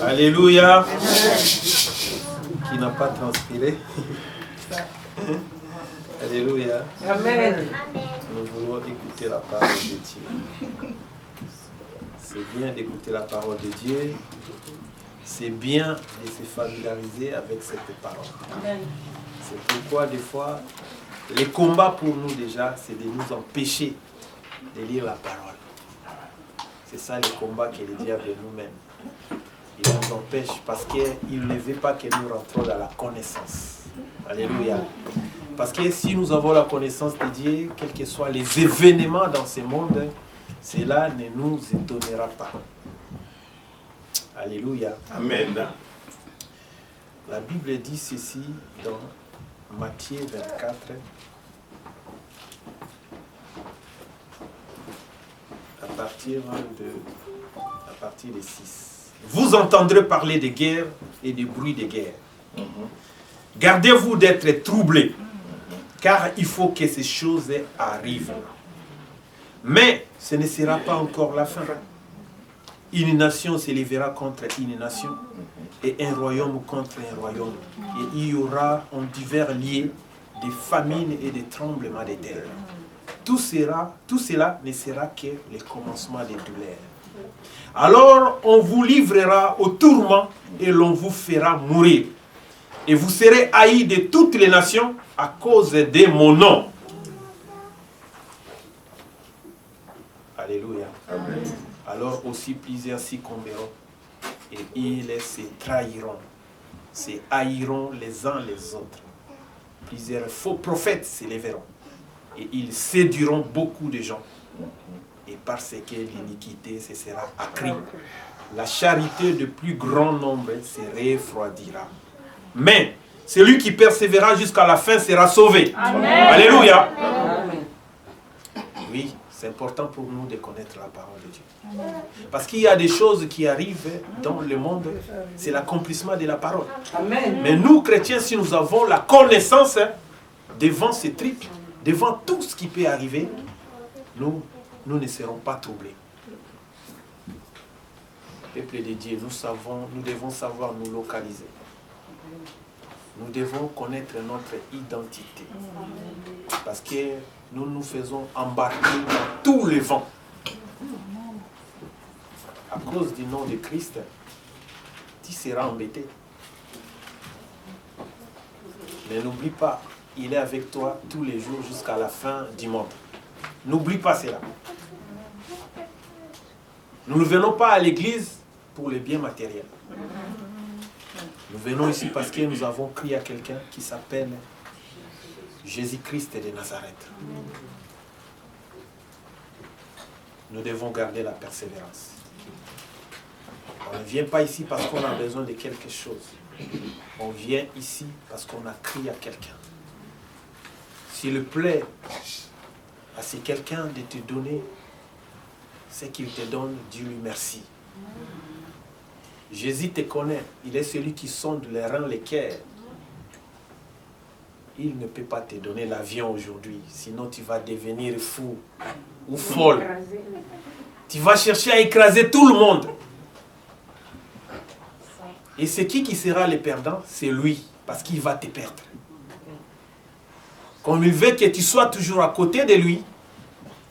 Alléluia. Qui n'a pas transpiré. Alléluia. Amen. Nous voulons écouter la parole de Dieu. C'est bien d'écouter la parole de Dieu. C'est bien de se familiariser avec cette parole. C'est pourquoi des fois, les combats pour nous déjà, c'est de nous empêcher de lire la parole. C'est ça le combat que le diable de nous-mêmes. Il nous empêche parce qu'il ne veut pas que nous rentrons dans la connaissance. Alléluia. Parce que si nous avons la connaissance de Dieu, quels que soient les événements dans ce monde, cela ne nous étonnera pas. Alléluia. Amen. La Bible dit ceci dans Matthieu 24. À partir de 6. Vous entendrez parler de guerre et de bruit de guerre. Gardez-vous d'être troublés, car il faut que ces choses arrivent. Mais ce ne sera pas encore la fin. Une nation s'élèvera contre une nation, et un royaume contre un royaume. Et il y aura en divers lieux des famines et des tremblements de terre. Tout cela ne sera que le commencement des douleurs. Alors on vous livrera au tourment et l'on vous fera mourir. Et vous serez haïs de toutes les nations à cause de mon nom. Alléluia. Amen. Alors aussi plusieurs succomberont et ils se trahiront, se haïront les uns les autres. Plusieurs faux prophètes s'élèveront et ils séduiront beaucoup de gens. Et parce que l'iniquité se sera accrue, la charité de plus grand nombre se refroidira. Mais celui qui persévérera jusqu'à la fin sera sauvé. Amen. Alléluia. Amen. Oui, c'est important pour nous de connaître la parole de Dieu. Parce qu'il y a des choses qui arrivent dans le monde, c'est l'accomplissement de la parole. Amen. Mais nous, chrétiens, si nous avons la connaissance devant ces trucs, devant tout ce qui peut arriver, nous ne serons pas troublés. Peuple de Dieu, nous devons savoir nous localiser. Nous devons connaître notre identité. Parce que nous nous faisons embarquer dans tous les vents. À cause du nom de Christ, tu seras embêté. Mais n'oublie pas, il est avec toi tous les jours jusqu'à la fin du monde. N'oublie pas cela. Nous ne venons pas à l'église pour les biens matériels. Nous venons ici parce que nous avons crié à quelqu'un qui s'appelle Jésus-Christ de Nazareth. Nous devons garder la persévérance. On ne vient pas ici parce qu'on a besoin de quelque chose. On vient ici parce qu'on a crié à quelqu'un. S'il plaît à ce quelqu'un de te donner ce qu'il te donne, dis-lui merci. Jésus te connaît, il est celui qui sonde les reins, les cœurs. Il ne peut pas te donner l'avion aujourd'hui, sinon tu vas devenir fou ou folle. Tu vas chercher à écraser tout le monde. Et c'est qui sera le perdant? C'est lui, parce qu'il va te perdre. Comme il veut que tu sois toujours à côté de lui,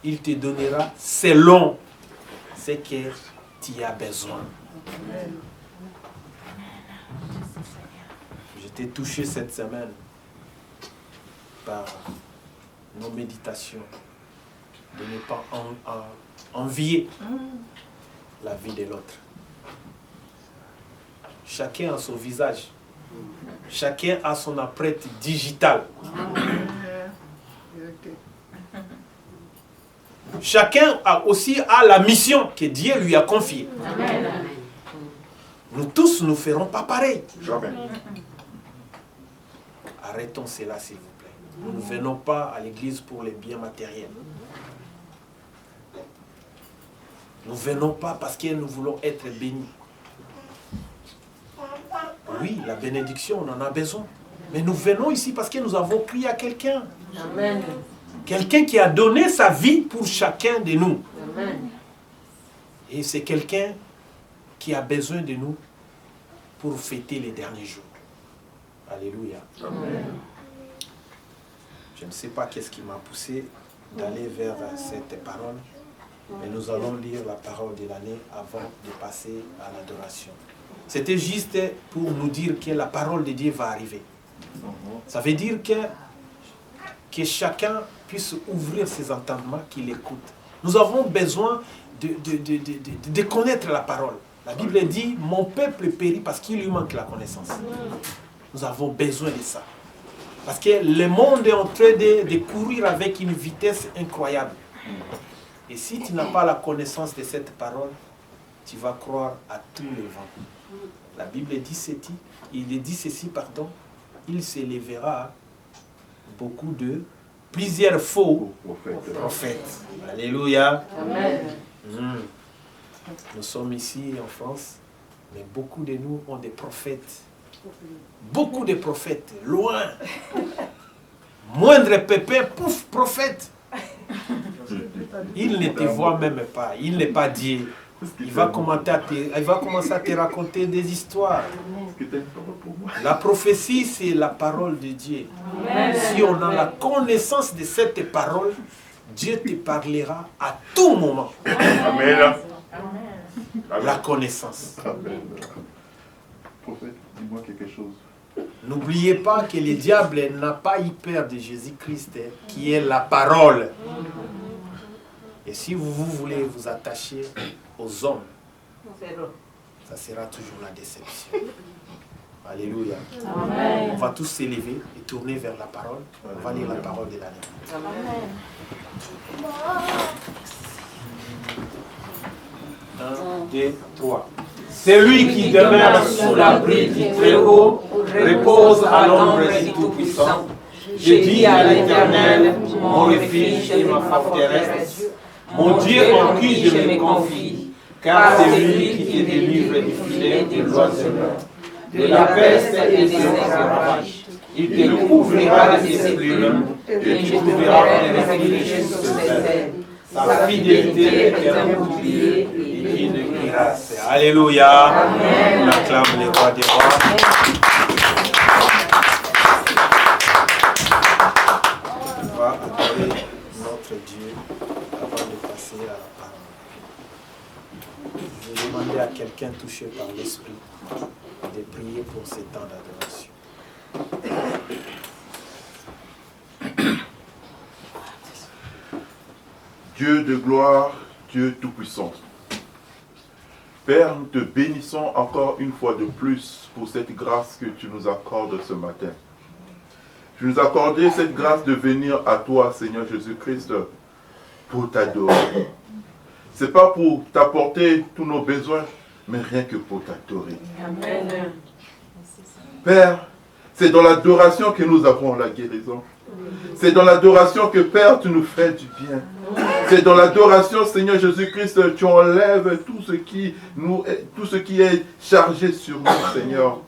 il te donnera selon ce que tu as besoin. Je t'ai touché cette semaine par nos méditations, de ne pas envier la vie de l'autre. Chacun a son visage, chacun a son empreinte digitale. Chacun a aussi la mission que Dieu lui a confiée. Amen. Nous tous ne ferons pas pareil. Jamais. Arrêtons cela, s'il vous plaît. Nous ne venons pas à l'église pour les biens matériels. Nous ne venons pas parce que nous voulons être bénis. Oui, la bénédiction, on en a besoin. Mais nous venons ici parce que nous avons crié à quelqu'un. Amen. Quelqu'un qui a donné sa vie pour chacun de nous. Amen. Et c'est quelqu'un qui a besoin de nous pour fêter les derniers jours. Alléluia. Amen. Je ne sais pas qu'est-ce qui m'a poussé d'aller vers cette parole, mais nous allons lire la parole de l'année avant de passer à l'adoration. C'était juste pour nous dire que la parole de Dieu va arriver. Ça veut dire que chacun puisse ouvrir ses entendements, qu'il écoute. Nous avons besoin de connaître la parole. La Bible dit, mon peuple périt parce qu'il lui manque la connaissance. Nous avons besoin de ça. Parce que le monde est en train de courir avec une vitesse incroyable. Et si tu n'as pas la connaissance de cette parole, tu vas croire à tous les vents. La Bible dit ceci, il s'élèvera plusieurs faux prophètes. Alléluia. Amen. Nous sommes ici en France, mais beaucoup de nous ont des prophètes. Beaucoup de prophètes, loin. Moindre pépin, pouf, prophète. Il ne te voit même pas, il n'est pas Dieu. Il va commencer à te raconter des histoires. La prophétie, c'est la parole de Dieu. Si on a la connaissance de cette parole, Dieu te parlera à tout moment. Amen. La connaissance. Amen. Prophète, dis-moi quelque chose. N'oubliez pas que le diable n'a pas eu peur de Jésus-Christ, qui est la parole. Et si vous voulez vous attacher aux hommes, ça sera toujours la déception. Alléluia. Amen. On va tous s'élever et tourner vers la parole. On va lire la parole de l'année. Amen. 1, 2, 3. Celui qui demeure sous l'abri du Très-Haut repose à l'ombre du Tout-Puissant. Je dis à l'Éternel, mon refuge et ma forteresse, mon Dieu en qui je me confie, car c'est lui qui te délivre du filet de l'oiseleur, de la peste et des ravages. Il te couvrira de ses plumes, et tu trouveras un refuge sous ses ailes. Sa fidélité est un bouclier et une grâce. Alléluia. On acclame les rois des rois. On va adorer notre Dieu avant de passer à la parole. Je vais demander à quelqu'un touché par l'Esprit de prier pour ces temps d'adoration. Dieu de gloire, Dieu tout-puissant. Père, nous te bénissons encore une fois de plus pour cette grâce que tu nous accordes ce matin. Tu nous as accordé cette grâce de venir à toi, Seigneur Jésus-Christ, pour t'adorer. Ce n'est pas pour t'apporter tous nos besoins, mais rien que pour t'adorer. Amen. Père, c'est dans l'adoration que nous avons la guérison. C'est dans l'adoration que, Père, tu nous fais du bien. C'est dans l'adoration, Seigneur Jésus-Christ, tu enlèves tout ce qui est chargé sur nous, Seigneur.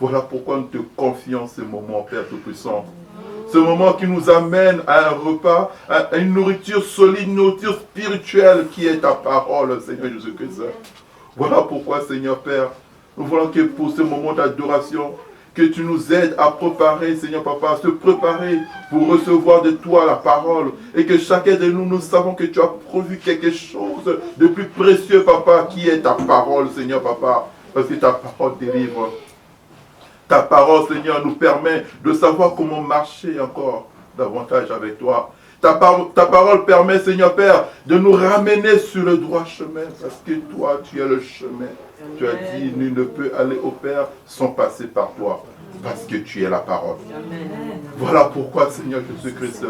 Voilà pourquoi nous te confions ce moment, Père Tout-Puissant. Ce moment qui nous amène à un repas, à une nourriture solide, une nourriture spirituelle qui est ta parole, Seigneur Jésus-Christ. Voilà pourquoi, Seigneur Père, nous voulons que pour ce moment d'adoration, que tu nous aides à préparer, Seigneur Papa, à se préparer pour recevoir de toi la parole. Et que chacun de nous, nous savons que tu as prévu quelque chose de plus précieux, Papa, qui est ta parole, Seigneur Papa. Parce que ta parole délivre. Ta parole, Seigneur, nous permet de savoir comment marcher encore davantage avec toi. Ta parole permet, Seigneur Père, de nous ramener sur le droit chemin. Parce que toi, tu es le chemin. Tu as dit, nul ne peut aller au Père sans passer par toi. Parce que tu es la parole. Voilà pourquoi, Seigneur Jésus-Christ,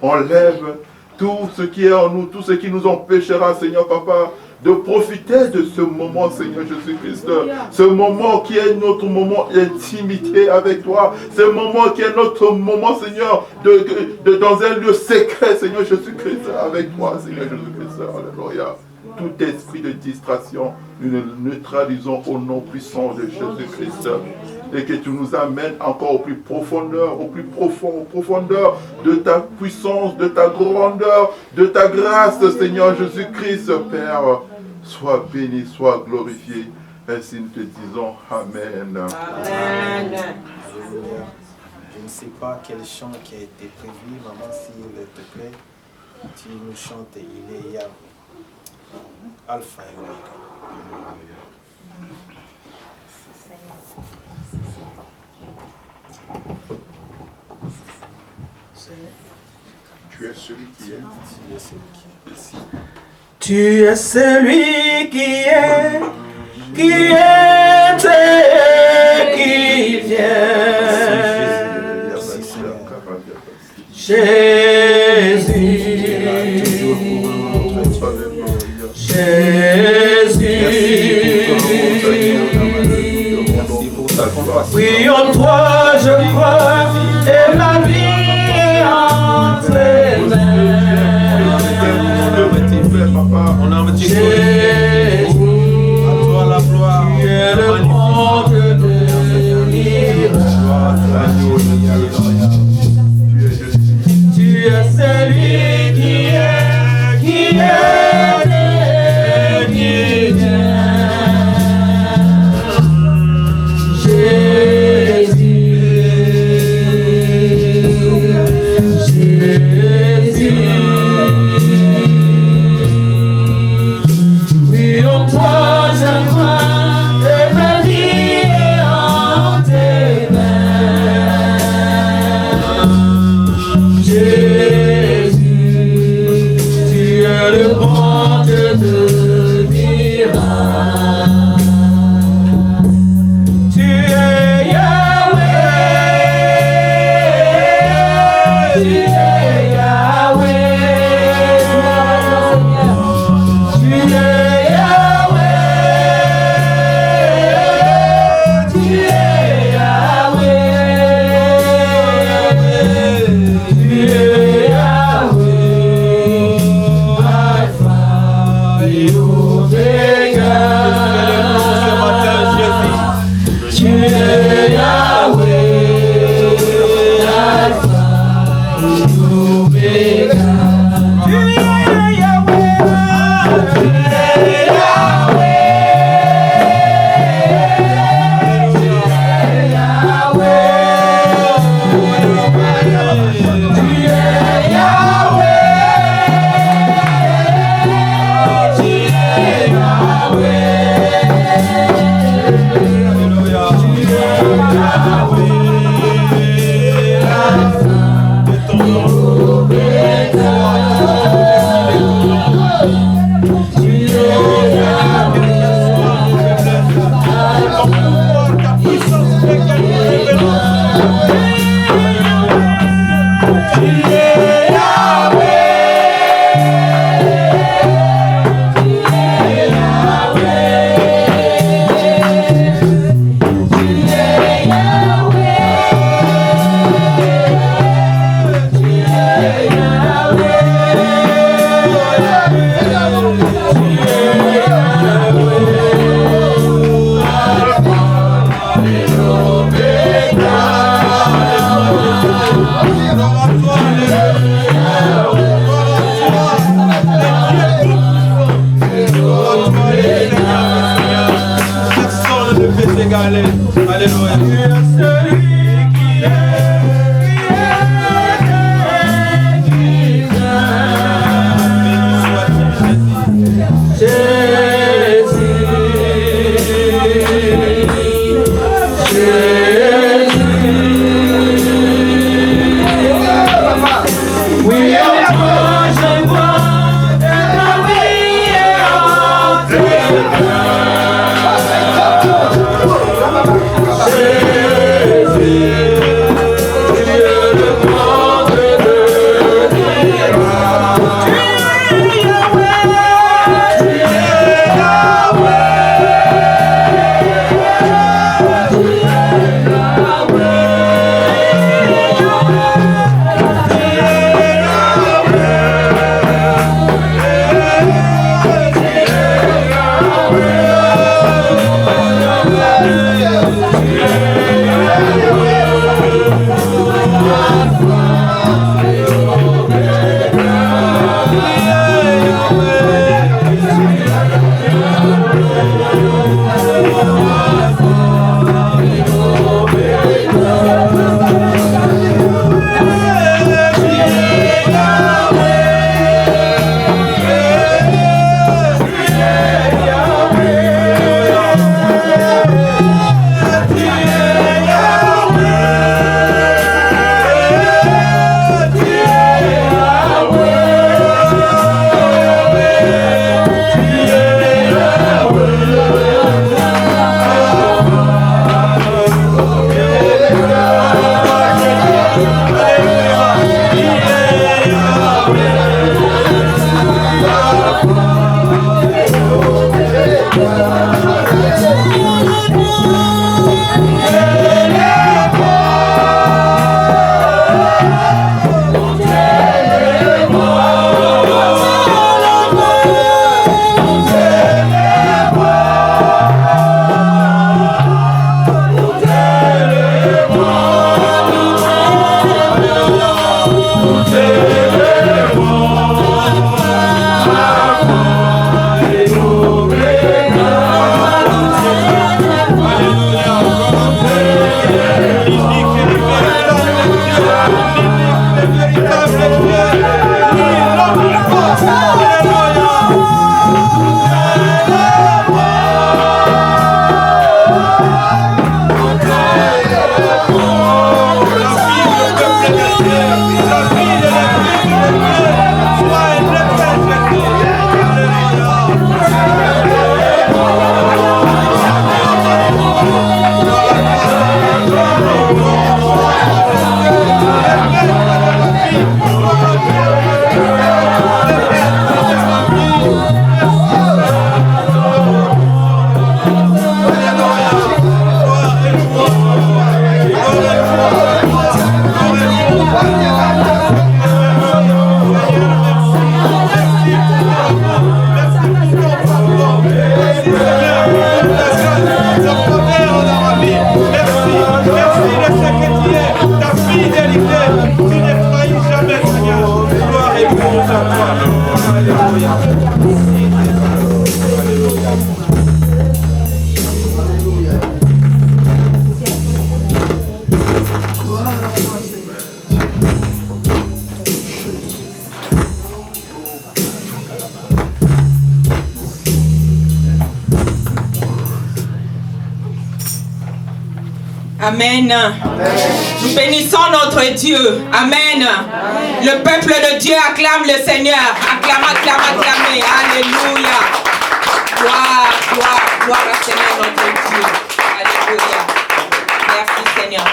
enlève tout ce qui est en nous, tout ce qui nous empêchera, Seigneur Papa, de profiter de ce moment, Seigneur Jésus-Christ. Ce moment qui est notre moment d'intimité avec toi. Ce moment qui est notre moment, Seigneur, dans un lieu secret, Seigneur Jésus-Christ, avec toi, Seigneur Jésus-Christ. Alléluia. tout esprit de distraction, nous le neutralisons au nom puissant de Jésus-Christ. Et que tu nous amènes encore au plus profondeur, aux profondeurs de ta puissance, de ta grandeur, de ta grâce, Seigneur Jésus-Christ, Père. Sois béni, sois glorifié. Ainsi nous te disons Amen. Amen. Alléluia. Je ne sais pas quel chant qui a été prévu, maman, s'il te plaît, tu nous chantes il est Alpha et Omega. Tu es celui qui est. Tu es celui qui est. Tu es celui qui est et qui vient. Jésus. Oui, en toi je crois et la vie est entre tes mains. On a Jésus, à toi la gloire. Tu es le monde de l'Iran. Tu es celui qui est, qui vient. Amen. Nous bénissons notre Dieu. Amen. Le peuple de Dieu acclame le Seigneur. Acclame, acclame, acclame. Alléluia. Gloire, gloire, gloire à Seigneur notre Dieu. Alléluia. Merci Seigneur.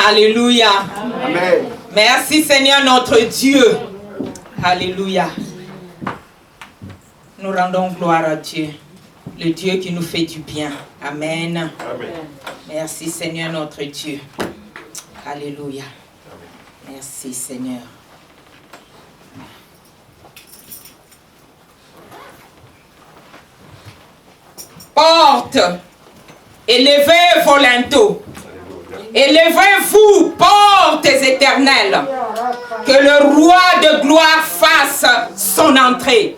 Alléluia. Amen. Merci Seigneur notre Dieu. Alléluia. Nous rendons gloire à Dieu. Le Dieu qui nous fait du bien. Amen. Amen. Merci Seigneur notre Dieu. Alléluia. Merci Seigneur. Porte, élevez vos linteaux. Élevez-vous, portes éternelles. Que le roi de gloire fasse son entrée.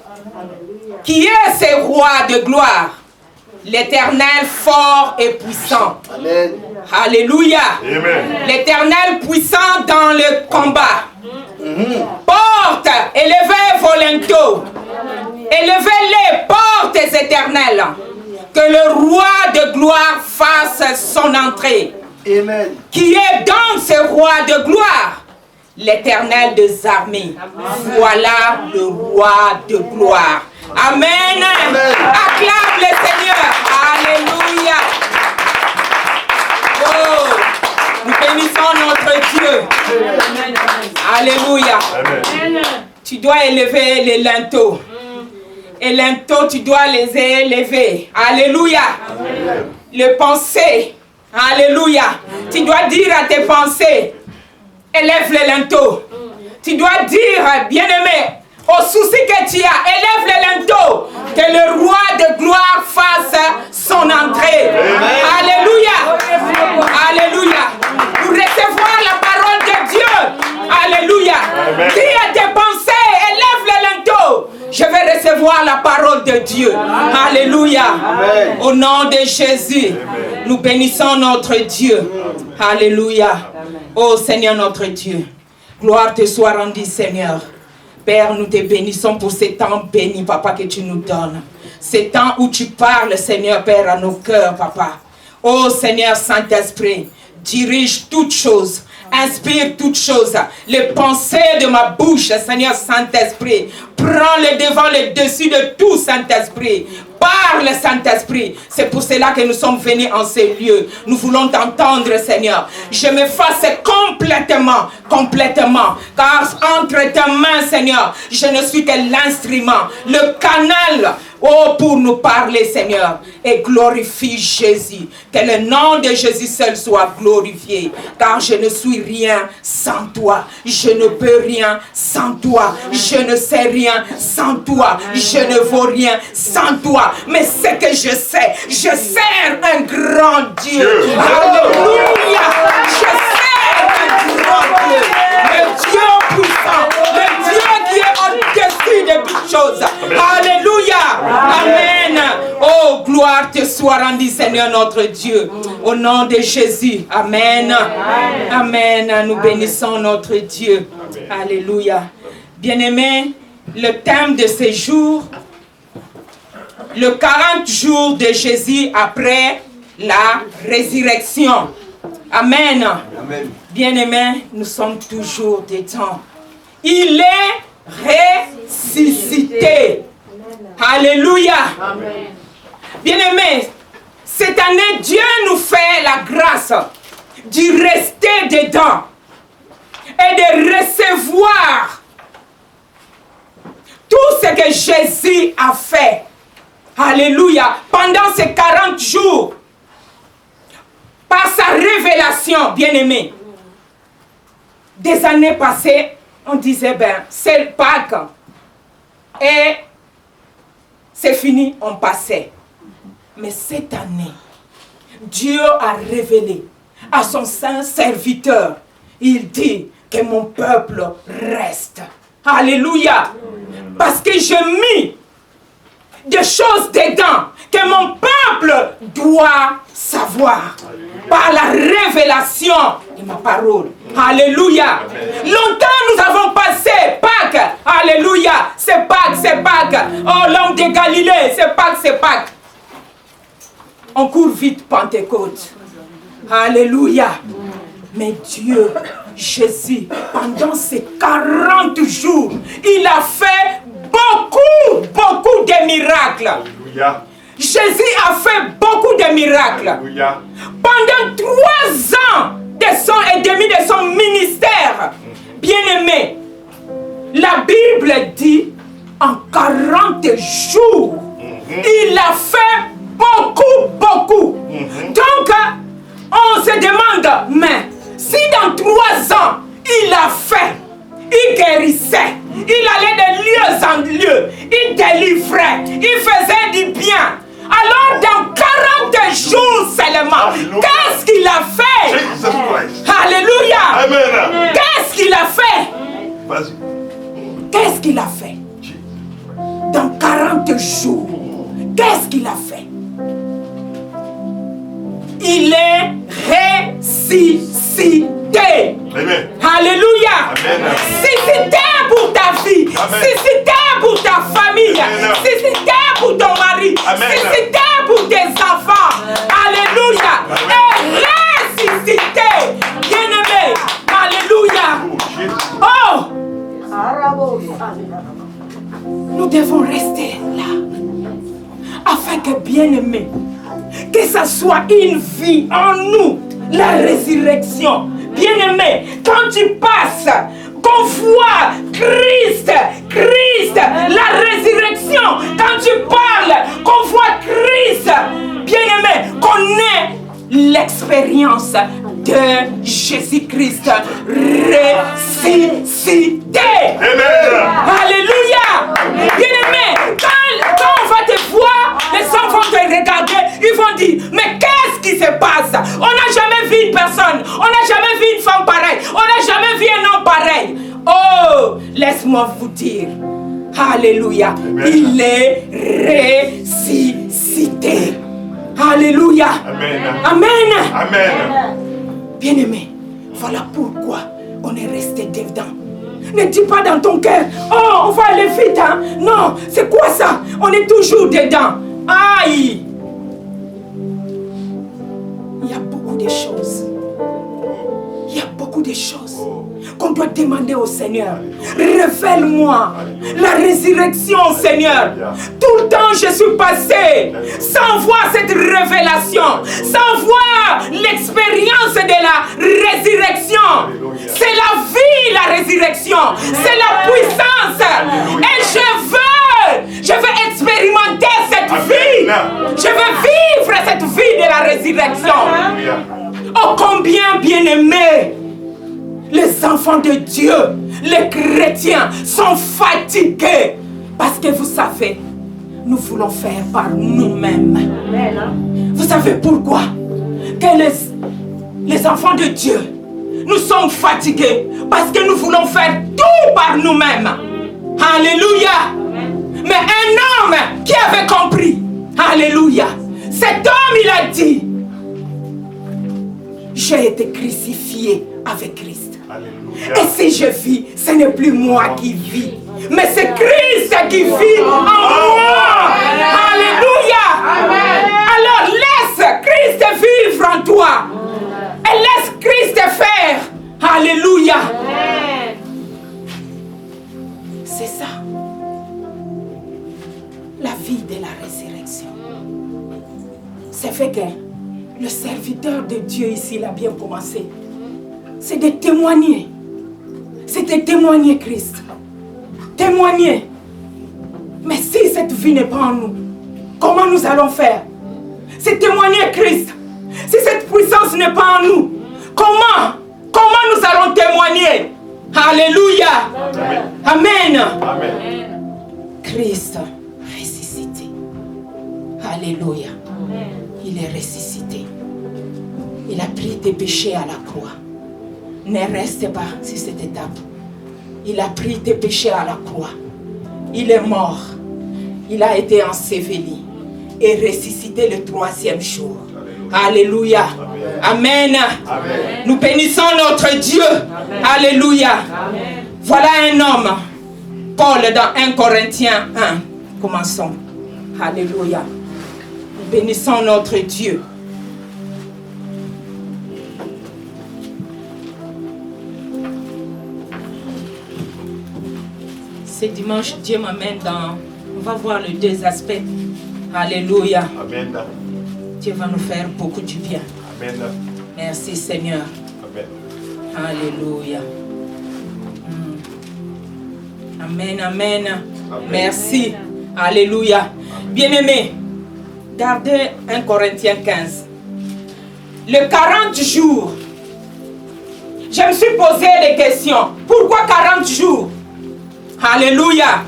Qui est ce roi de gloire? L'Éternel fort et puissant. Amen. Alléluia. L'Éternel puissant dans le combat. Portes, élevez vos linteaux. Élevez-les, portes éternelles. Que le roi de gloire fasse son entrée. Amen. Qui est donc ce roi de gloire? L'Éternel des armées. Voilà le roi de gloire. Amen. Acclame le Seigneur. Alléluia. Oh, nous bénissons notre Dieu. Alléluia. Tu dois élever les linteaux. Et linteaux, tu dois les élever. Alléluia. Les pensées. Alléluia. Tu dois dire à tes pensées, élève les linteaux. Tu dois dire, bien-aimé, au souci que tu as, élève les linteaux. Que le roi de gloire fasse son entrée. Alléluia. Alléluia. Pour recevoir la parole de Dieu. Alléluia. Dis à tes pensées, élève les linteaux. Je vais recevoir la parole de Dieu. Alléluia. Amen. Au nom de Jésus, nous bénissons notre Dieu. Alléluia. Oh Seigneur notre Dieu, gloire te soit rendue Seigneur. Père, nous te bénissons pour ce temps béni, Papa, que tu nous donnes. Ce temps où tu parles, Seigneur, Père, à nos cœurs, Papa. Oh Seigneur Saint-Esprit, dirige toutes choses. Inspire toutes choses. Les pensées de ma bouche, Seigneur Saint-Esprit. Prends le devant, le dessus de tout, Saint-Esprit. Parle, Saint-Esprit. C'est pour cela que nous sommes venus en ces lieux. Nous voulons t'entendre, Seigneur. Je me fasse complètement. Car entre tes mains, Seigneur, je ne suis que l'instrument, le canal. Oh, pour nous parler, Seigneur, et glorifie Jésus. Que le nom de Jésus seul soit glorifié. Car je ne suis rien sans toi. Je ne peux rien sans toi. Je ne sais rien sans toi. Je ne vaux rien sans toi. Mais ce que je sers un grand Dieu. Alléluia. Je sers un grand Dieu. Le Dieu puissant. Le Dieu qui est au-dessus de toutes choses. Alléluia. Amen. Oh, gloire te soit rendue, Seigneur notre Dieu. Au nom de Jésus. Amen. Amen. Nous bénissons notre Dieu. Alléluia. Bien-aimés, le thème de ces jours, le 40 jours de Jésus après la résurrection. Amen. Amen. Bien-aimés, nous sommes toujours dedans. Il est ressuscité. Alléluia. Bien-aimés, cette année, Dieu nous fait la grâce d'y rester dedans et de recevoir tout ce que Jésus a fait. Alléluia. Pendant ces 40 jours, par sa révélation, bien-aimés, des années passées, on disait, c'est Pâques. Et c'est fini, on passait. Mais cette année, Dieu a révélé à son saint serviteur. Il dit que mon peuple reste. Alléluia. Parce que j'ai mis des choses dedans que mon peuple doit savoir. Par la révélation de ma parole. Alléluia. Longtemps nous avons passé Pâques. Alléluia. C'est Pâques, c'est Pâques. Oh, l'homme de Galilée, c'est Pâques, c'est Pâques. On court vite, Pentecôte. Alléluia. Mais Dieu, Jésus, pendant ces 40 jours, il a fait beaucoup de miracles. Alléluia. Jésus a fait beaucoup de miracles. Alléluia. Pendant 3 ans et demi de son ministère, bien-aimé, la Bible dit, en 40 jours, il a fait beaucoup. Donc, on se demande, mais si dans 3 ans, il a fait, il guérissait, il allait de lieu en lieu, il délivrait, il faisait du bien. Alors dans 40 jours seulement, qu'est-ce qu'il a fait? Jesus Christ. Alléluia. Amen. Qu'est-ce qu'il a fait? Vas-y. Qu'est-ce qu'il a fait? Dans 40 jours, qu'est-ce qu'il a fait? Il est ressuscité. Amen. Alléluia. Amen. Si c'était pour ta vie, Amen. si c'était pour ta famille, Amen. si c'était pour ton mari, Amen. si c'était pour tes enfants, alléluia, et ressuscité, bien-aimé, alléluia. Oh, nous devons rester là, afin que, bien-aimé, que ça soit une vie en nous, la résurrection. Bien-aimé, quand tu passes, qu'on voit Christ, la résurrection, quand tu parles, qu'on voit Christ, bien-aimé, qu'on ait l'expérience de Jésus-Christ ressuscité. Alléluia. Bien-aimé, quand on va te voir, les hommes vont te regarder, ils vont dire, mais qu'est-ce qui se passe? On n'a jamais vu une personne, on n'a jamais vu une femme pareille, on n'a jamais vu un homme pareil. Oh, laisse-moi vous dire, alléluia, il est ressuscité. Alléluia. Amen. Amen. Amen. Bien-aimé, voilà pourquoi on est resté dedans. Ne dis pas dans ton cœur, oh, on va aller vite, hein. Non, c'est quoi ça? On est toujours dedans. Aïe. Il y a beaucoup de choses. Il y a beaucoup de choses qu'on doit demander au Seigneur. Révèle-moi la résurrection, Seigneur. Tout le temps, je suis passé sans voir cette révélation, sans voir l'expérience de la résurrection. C'est la vie, la résurrection. C'est la puissance. Et je veux expérimenter cette vie. Je veux vivre cette vie de la résurrection. Oh, combien, bien-aimés, les enfants de Dieu, les chrétiens sont fatigués. Parce que vous savez, nous voulons faire par nous-mêmes. Vous savez pourquoi? Que les enfants de Dieu, nous sommes fatigués. Parce que nous voulons faire tout par nous-mêmes. Alléluia. Mais un homme qui avait compris, alléluia, cet homme, il a dit, j'ai été crucifié avec Christ. Alléluia. Et si je vis, ce n'est plus moi qui vis, mais c'est Christ qui vit en moi. Alléluia. Alors laisse Christ vivre en toi. Et laisse Christ faire. Alléluia. C'est ça. La vie de la résurrection. C'est fait que le serviteur de Dieu ici, il a bien commencé. C'est de témoigner. C'est de témoigner Christ. Témoigner. Mais si cette vie n'est pas en nous, comment nous allons faire? C'est témoigner Christ. Si cette puissance n'est pas en nous, comment nous allons témoigner? Alléluia. Amen. Amen. Christ ressuscité. Alléluia. Il est ressuscité. Il a pris tes péchés à la croix. Ne reste pas sur cette étape. Il a pris tes péchés à la croix. Il est mort. Il a été enseveli et ressuscité le 3e jour. Alléluia. Amen. Amen. Nous bénissons notre Dieu. Alléluia. Voilà un homme Paul dans 1 Corinthiens 1. Commençons. Alléluia. Nous bénissons notre Dieu. Ce dimanche, Dieu m'amène dans... On va voir les deux aspects. Alléluia. Amen. Dieu va nous faire beaucoup du bien. Amen. Merci Seigneur. Amen. Alléluia. Amen, amen. Merci. Alléluia. Bien-aimés, gardez 1 Corinthiens 15. Le 40 jours, je me suis posé les questions. Pourquoi 40 jours? Alléluia.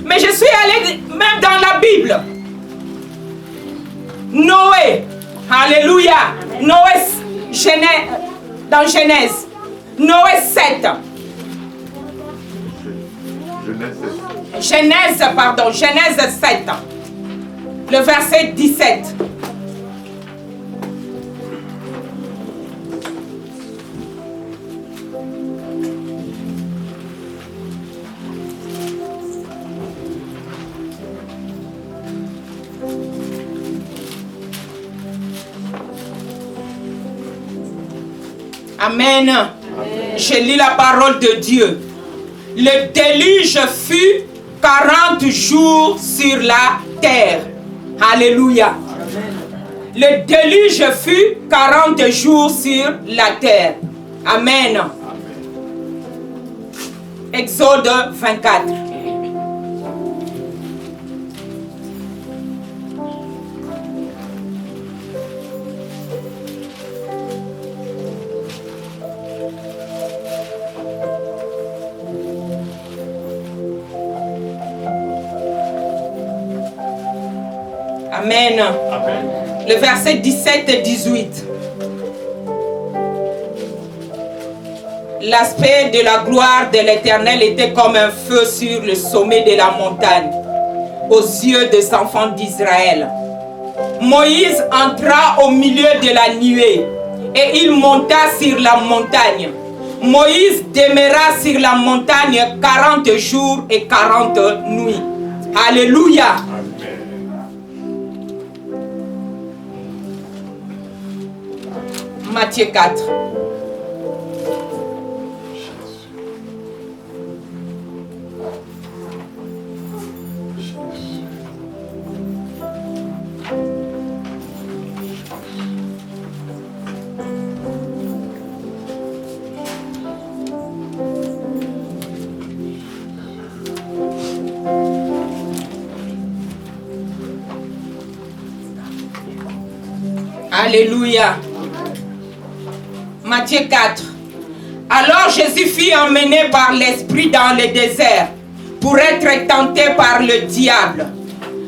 Mais je suis allé même dans la Bible. Noé. Alléluia. Noé, dans Genèse. Noé 7. Genèse 7. Le verset 17. Amen. Je lis la parole de Dieu. Le déluge fut 40 jours sur la terre. Alléluia. Le déluge fut 40 jours sur la terre. Amen. Exode 24. Amen. Amen. Le verset 17 et 18. L'aspect de la gloire de l'Éternel était comme un feu sur le sommet de la montagne, aux yeux des enfants d'Israël. Moïse entra au milieu de la nuée et il monta sur la montagne. Moïse demeura sur la montagne 40 jours et 40 nuits. Alléluia. Matthieu 4. Alléluia. Matthieu 4. Alors Jésus fut emmené par l'Esprit dans le désert pour être tenté par le diable.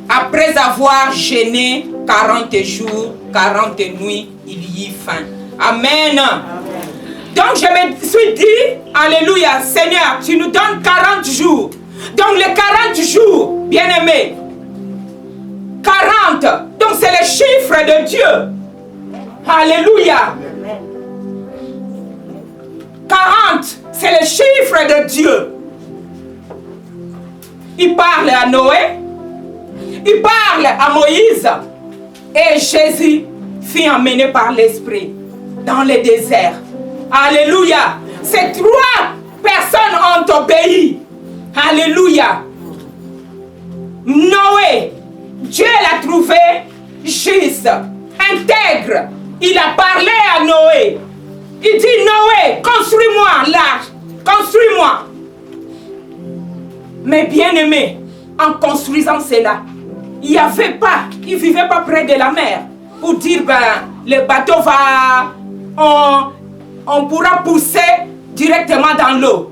Après avoir jeûné 40 jours, 40 nuits, il y eut faim. Amen. Donc je me suis dit, alléluia, Seigneur, tu nous donnes 40 jours. Donc les 40 jours, bien-aimés, 40, donc c'est le chiffre de Dieu. Alléluia. 40, c'est le chiffre de Dieu. Il parle à Noé, il parle à Moïse, et Jésus fut emmené par l'Esprit dans le désert. Alléluia. Ces 3 personnes ont obéi. Alléluia. Noé, Dieu l'a trouvé juste, intègre. Il a parlé à Noé. Il dit, Noé, construis-moi l'arche, construis-moi. Mais bien aimé, en construisant cela, il ne vivait pas près de la mer pour dire, le bateau va, on pourra pousser directement dans l'eau.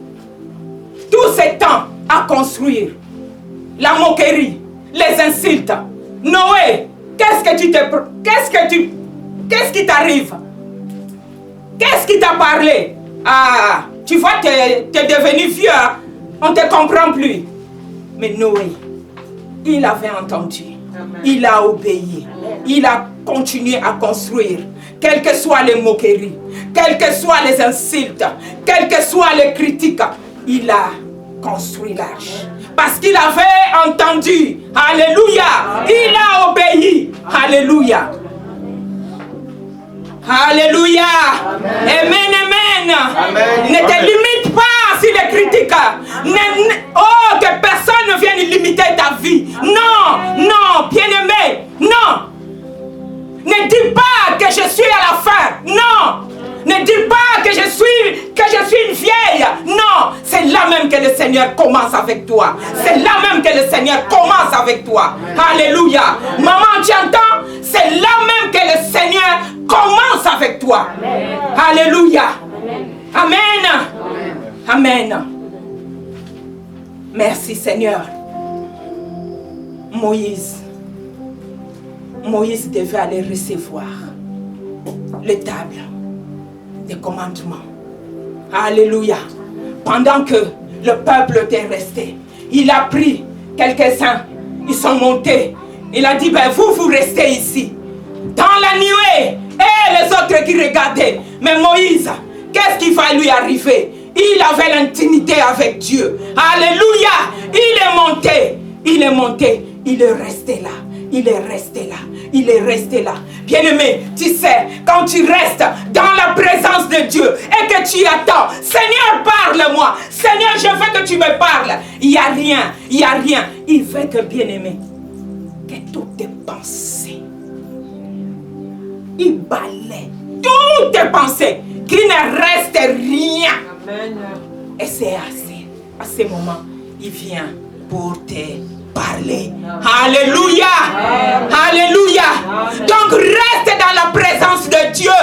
Tout ce temps à construire, la moquerie, les insultes. Noé, qu'est-ce qui t'arrive? Qu'est-ce qui t'a parlé? Ah, tu vois, tu es devenu vieux, hein? On ne te comprend plus. Mais Noé, il avait entendu. Amen. Il a obéi. Amen. Il a continué à construire. Quelles que soient les moqueries, quelles que soient les insultes, quelles que soient les critiques, il a construit l'arche. Parce qu'il avait entendu. Alléluia. Il a obéi. Alléluia. Alléluia. Amen, amen. Ne te limite pas sur les critiques. Oh, que personne ne vienne limiter ta vie. Non, non, bien-aimé. Non. Ne dis pas que je suis à la fin. Non. Ne dis pas que je suis une vieille. Non. C'est là même que le Seigneur commence avec toi. C'est là même que le Seigneur commence avec toi. Alléluia. Maman, tu entends? C'est là même que le Seigneur commence avec toi. Alléluia. Amen. Amen. Merci Seigneur. Moïse devait aller recevoir les tables des commandements. Alléluia. Pendant que le peuple était resté, il a pris quelques-uns, ils sont montés. Il a dit, ben vous restez ici. Dans la nuée, et les autres qui regardaient. Mais Moïse, qu'est-ce qui va lui arriver? Il avait l'intimité avec Dieu. Alléluia. Il est monté, il est resté là. Il est resté là. Bien-aimé, tu sais, quand tu restes dans la présence de Dieu et que tu attends, Seigneur, parle-moi. Seigneur, je veux que tu me parles. Il n'y a rien. Il veut que, bien-aimé, que toutes tes pensées, il balaie toutes tes pensées, qu'il ne reste rien. Amen. Et c'est à ce moment, il vient pour te parler. Alléluia. Alléluia. Donc reste dans la présence de Dieu.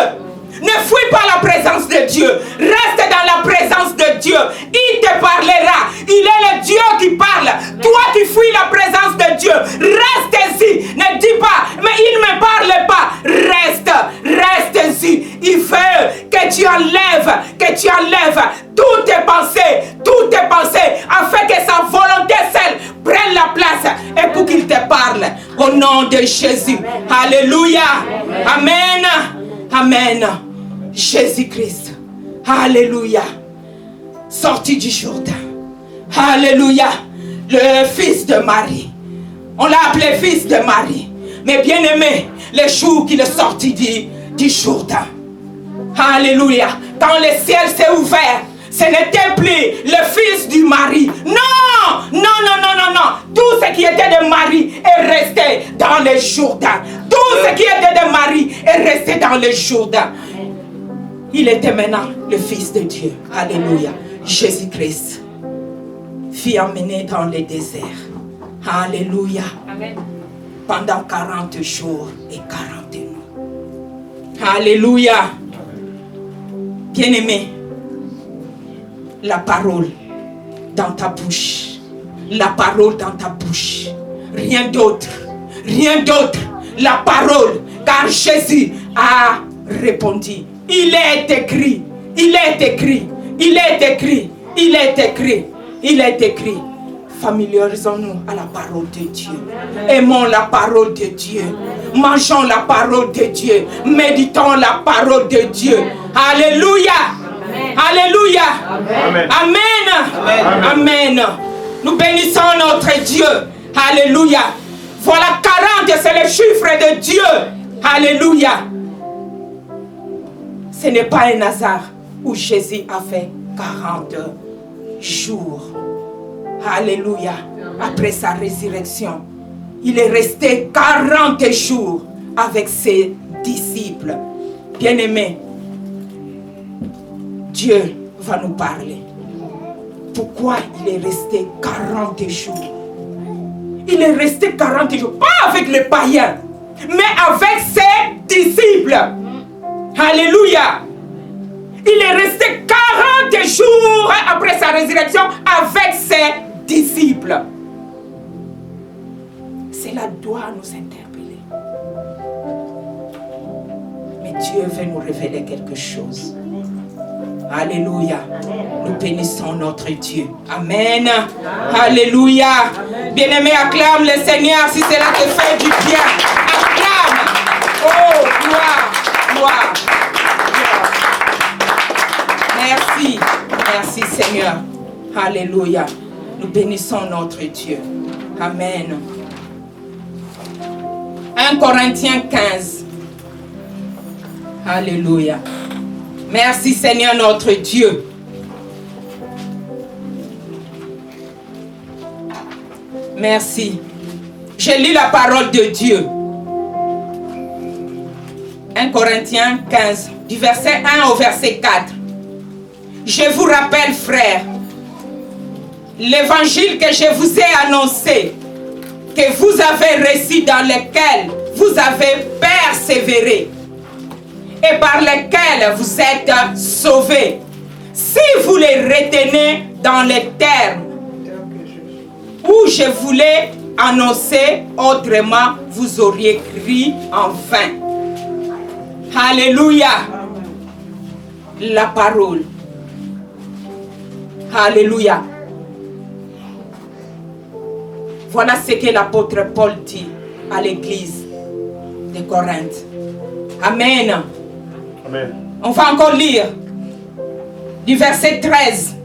Ne fuis pas la présence de Dieu. Reste dans la présence de Dieu. Il te parlera. Il est le Dieu qui parle. Toi qui fuis la présence de Dieu, reste ici. Ne dis pas, mais il ne me parle pas. Reste ici. Il veut que tu enlèves toutes tes pensées, afin que sa volonté seule prenne la place et pour qu'il te parle. Au nom de Jésus. Alléluia. Amen. Amen. Jésus-Christ. Alléluia. Sorti du Jourdain. Alléluia. Le fils de Marie. On l'a appelé fils de Marie. Mais bien aimé, le jour qu'il est sorti du Jourdain. Alléluia. Quand le ciel s'est ouvert, ce n'était plus le fils du mari. Non. Tout ce qui était de Marie est resté dans le Jourdain. Tout ce qui était de Marie est resté dans le Jourdain. Il était maintenant le Fils de Dieu. Alléluia. Jésus-Christ fut emmené dans le désert. Alléluia. Amen. Pendant 40 jours et 40 nuits. Alléluia. Bien-aimé, la parole dans ta bouche. La parole dans ta bouche. Rien d'autre. La parole. Car Jésus a répondu. Il est écrit. Familiarisons-nous à la parole de Dieu. Aimons la parole de Dieu. Mangeons la parole de Dieu. Méditons la parole de Dieu. Alléluia. Alléluia. Amen. Nous bénissons notre Dieu. Alléluia. Voilà 40, c'est le chiffre de Dieu. Alléluia. Ce n'est pas un hasard où Jésus a fait 40 jours. Alléluia. Après sa résurrection, il est resté 40 jours avec ses disciples. Bien-aimés, Dieu va nous parler. Pourquoi il est resté 40 jours? Il est resté 40 jours, pas avec les païens, mais avec ses disciples. Alléluia. Il est resté 40 jours après sa résurrection avec ses disciples. Cela doit nous interpeller. Mais Dieu veut nous révéler quelque chose. Alléluia. Nous bénissons notre Dieu. Amen. Alléluia. Bien-aimé, acclame le Seigneur si cela te fait du bien. Acclame. Oh, gloire. Merci Seigneur. Alléluia. Nous bénissons notre Dieu. Amen. 1 Corinthiens 15. Alléluia. Merci Seigneur notre Dieu. Merci. Je lis la parole de Dieu. 1 Corinthiens 15, du verset 1 au verset 4. Je vous rappelle, frères, l'évangile que je vous ai annoncé, que vous avez reçu, dans lequel vous avez persévéré et par lequel vous êtes sauvés, si vous les retenez dans les termes où je voulais annoncer, autrement vous auriez cru en vain. Alléluia. La parole. Alléluia. Voilà ce que l'apôtre Paul dit à l'église de Corinthe. Amen. Amen. On va encore lire du verset 13.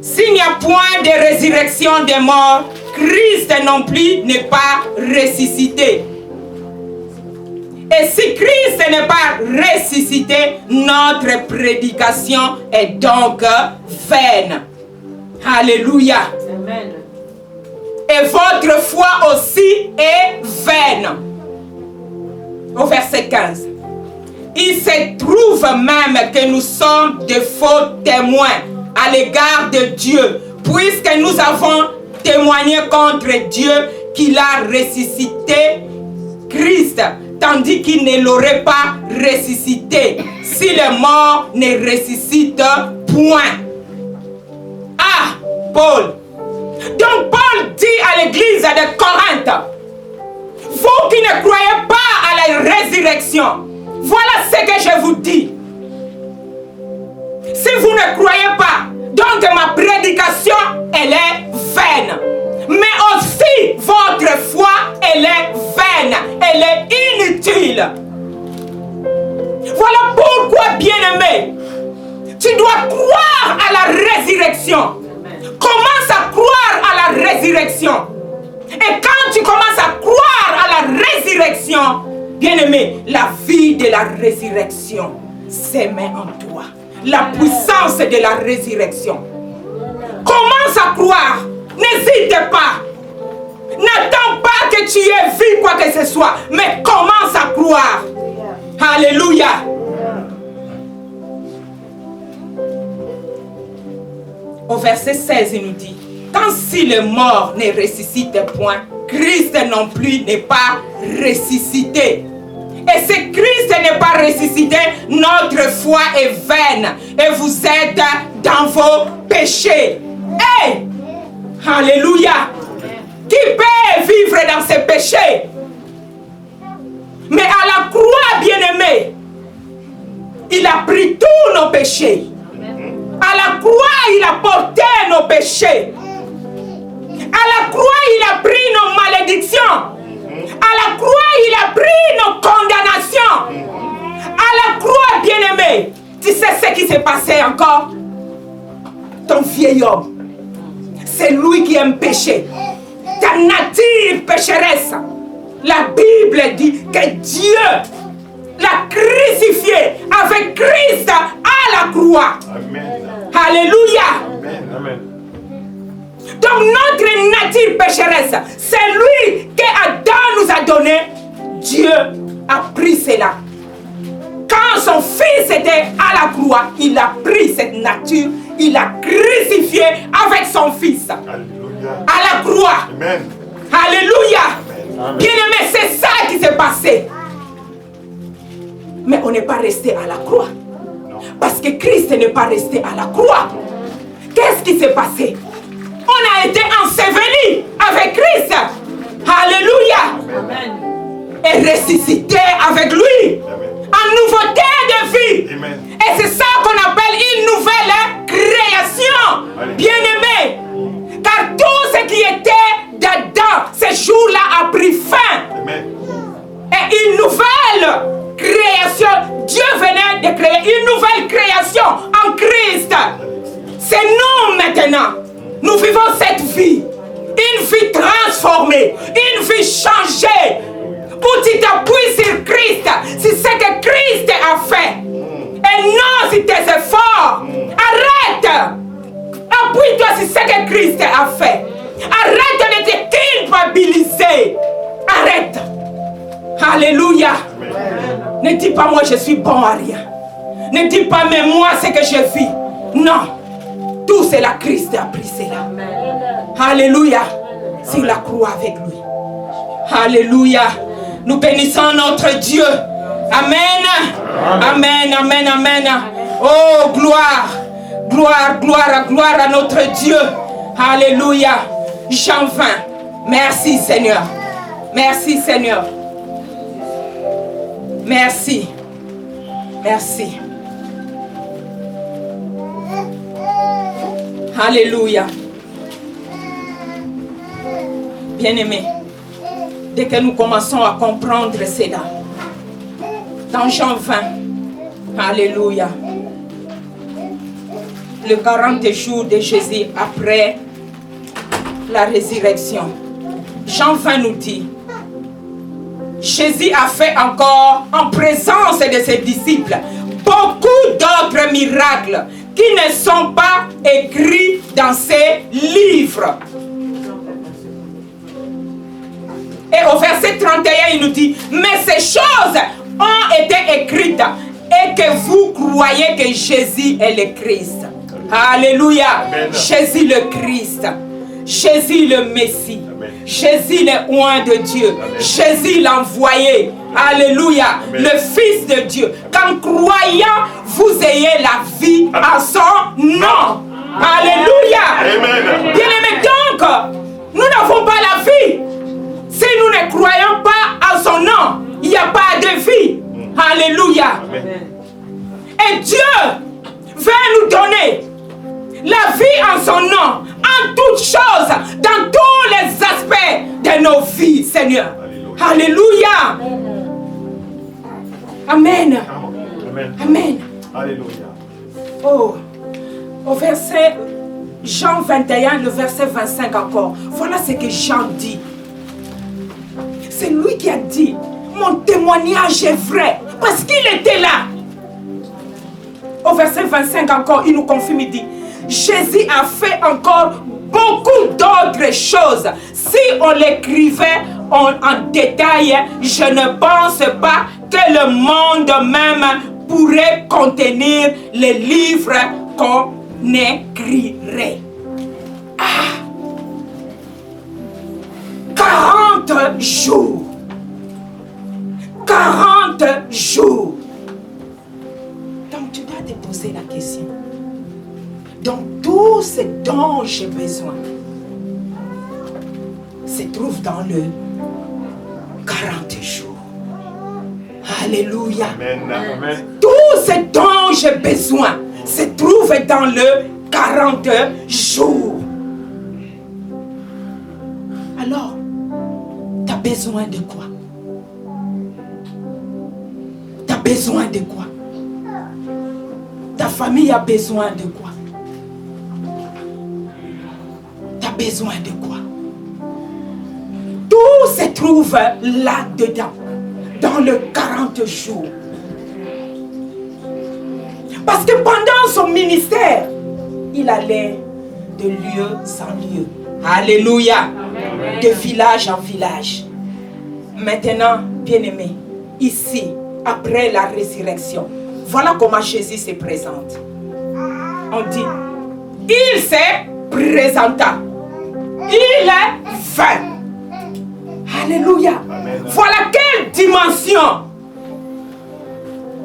S'il n'y a point de résurrection des morts, Christ non plus n'est pas ressuscité. Et si Christ n'est pas ressuscité, notre prédication est donc vaine. Alléluia. Amen. Et votre foi aussi est vaine. Au verset 15. Il se trouve même que nous sommes de faux témoins à l'égard de Dieu, puisque nous avons témoigné contre Dieu qu'il a ressuscité Christ, tandis qu'il ne l'aurait pas ressuscité si les morts ne ressuscitent point. Ah, Paul. Donc Paul dit à l'église de Corinthe, vous qui ne croyez pas à la résurrection, voilà ce que je vous dis. Si vous ne croyez pas, donc ma prédication, elle est vaine. Mais aussi, votre foi, elle est vaine. Elle est inutile. Voilà pourquoi, bien-aimé, tu dois croire à la résurrection. Commence à croire à la résurrection. Et quand tu commences à croire à la résurrection, bien-aimé, la vie de la résurrection s'émet en toi. La puissance de la résurrection. Commence à croire. N'hésite pas. N'attends pas que tu aies vu quoi que ce soit. Mais commence à croire. Alléluia. Au verset 16, il nous dit, quand si le mort ne ressuscite point, Christ non plus n'est pas ressuscité. Et si Christ n'est pas ressuscité, notre foi est vaine. Et vous êtes dans vos péchés. Hey! Alléluia! Qui peut vivre dans ses péchés? Mais à la croix, bien-aimé, il a pris tous nos péchés. À la croix, il a porté nos péchés. À la croix, il a pris nos malédictions. À la croix, il a pris nos condamnations. À la croix, bien-aimé, tu sais ce qui s'est passé encore? Ton vieil homme, c'est lui qui aime pécher. Ta nature pécheresse. La Bible dit que Dieu l'a crucifié avec Christ à la croix. Amen. Alléluia. Amen. Donc notre nature pécheresse, c'est lui que Adam nous a donné. Dieu a pris cela. Quand son fils était à la croix, il a pris cette nature, il l'a crucifié avec son fils. Alléluia. À la croix. Amen. Alléluia. Bien-aimé, c'est ça qui s'est passé. Mais on n'est pas resté à la croix. Non. Parce que Christ n'est pas resté à la croix. Qu'est-ce qui s'est passé? On a été ensevelis avec Christ. Alléluia. Amen. Et ressuscité avec lui. Amen. En nouveauté de vie. Amen. Et c'est ça qu'on appelle une nouvelle création. Amen. Bien-aimé. Car tout ce qui était d'Adam, ce jour-là a pris fin. Amen. Et une nouvelle création. Dieu venait de créer une nouvelle création en Christ. C'est nous maintenant. Nous vivons cette vie. Une vie transformée. Une vie changée. Où tu t'appuies sur Christ. C'est ce que Christ a fait. Et non sur tes efforts. Arrête. Appuie-toi sur ce que Christ a fait. Arrête de te culpabiliser. Arrête. Alléluia. Ne dis pas moi je suis bon à rien. Ne dis pas mais moi c'est que je vis. Non. Tout c'est la Christ a pris cela. Alléluia. Sur la croix avec lui. Alléluia. Nous bénissons notre Dieu. Amen. Amen. Amen. Amen. Oh gloire. Gloire, gloire, gloire à notre Dieu. Alléluia. Jean 20. Merci Seigneur. Merci Seigneur. Merci. Merci. Alléluia. Bien-aimés, dès que nous commençons à comprendre cela, dans Jean 20, alléluia, le 40 jours de Jésus après la résurrection, Jean 20 nous dit, Jésus a fait encore en présence de ses disciples beaucoup d'autres miracles qui ne sont pas écrits dans ces livres. Et au verset 31, il nous dit, mais ces choses ont été écrites et que vous croyez que Jésus est le Christ. Alléluia. Amen. Jésus le Christ. Jésus le Messie. Amen. Jésus le oint de Dieu. Amen. Jésus l'envoyé. Alléluia. Amen. Le Fils de Dieu. Qu'en croyant, vous ayez la vie en son nom. Alléluia. Amen. Bien-aimés, donc, nous n'avons pas la vie. Si nous ne croyons pas en son nom, il n'y a pas de vie. Alléluia. Amen. Et Dieu veut nous donner la vie en son nom, en toutes choses, dans tous les aspects de nos vies, Seigneur. Alléluia. Amen. Amen. Amen. Alléluia. Oh, au verset Jean 21, le verset 25 encore. Voilà ce que Jean dit. C'est lui qui a dit, mon témoignage est vrai, parce qu'il était là. Au verset 25 encore, il nous confirme, il dit, Jésus a fait encore beaucoup d'autres choses. Si on l'écrivait en détail, je ne pense pas que le monde même pourrait contenir les livres qu'on écrirait. 40 jours. 40 jours. Donc tu dois te poser la question. Donc tout ce dont j'ai besoin se trouve dans le 40 jours. Alléluia. Amen. Tout ce dont j'ai besoin se trouve dans le 40 jours. Alors, tu as besoin de quoi? Tu as besoin de quoi? Ta famille a besoin de quoi? Tu as besoin de quoi? Tout se trouve là-dedans, dans le 40 jours. Parce que pendant son ministère, il allait de lieu en lieu. Alléluia. Amen. De village en village. Maintenant, bien-aimés, ici, après la résurrection, voilà comment Jésus se présente. On dit, il se présenta. Il est vain. Alléluia. Amen. Voilà quelle dimension.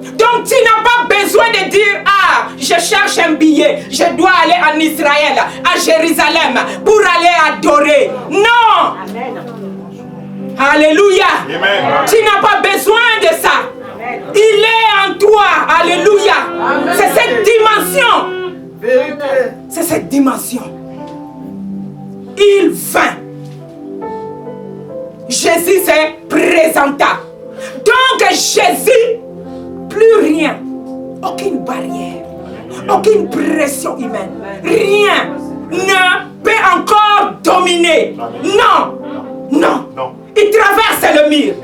Donc tu n'as pas besoin de dire, ah, je cherche un billet, je dois aller en Israël, à Jérusalem, pour aller adorer. Non. Amen. Alléluia. Amen. Tu n'as pas besoin de ça. Amen. Il est en toi. Alléluia. Amen. C'est cette dimension. C'est cette dimension. Il vint. Jésus se présenta. Donc Jésus, plus rien, aucune barrière, aucune pression humaine, rien ne encore dominer. Non. Non. Non. Il traverse le mur,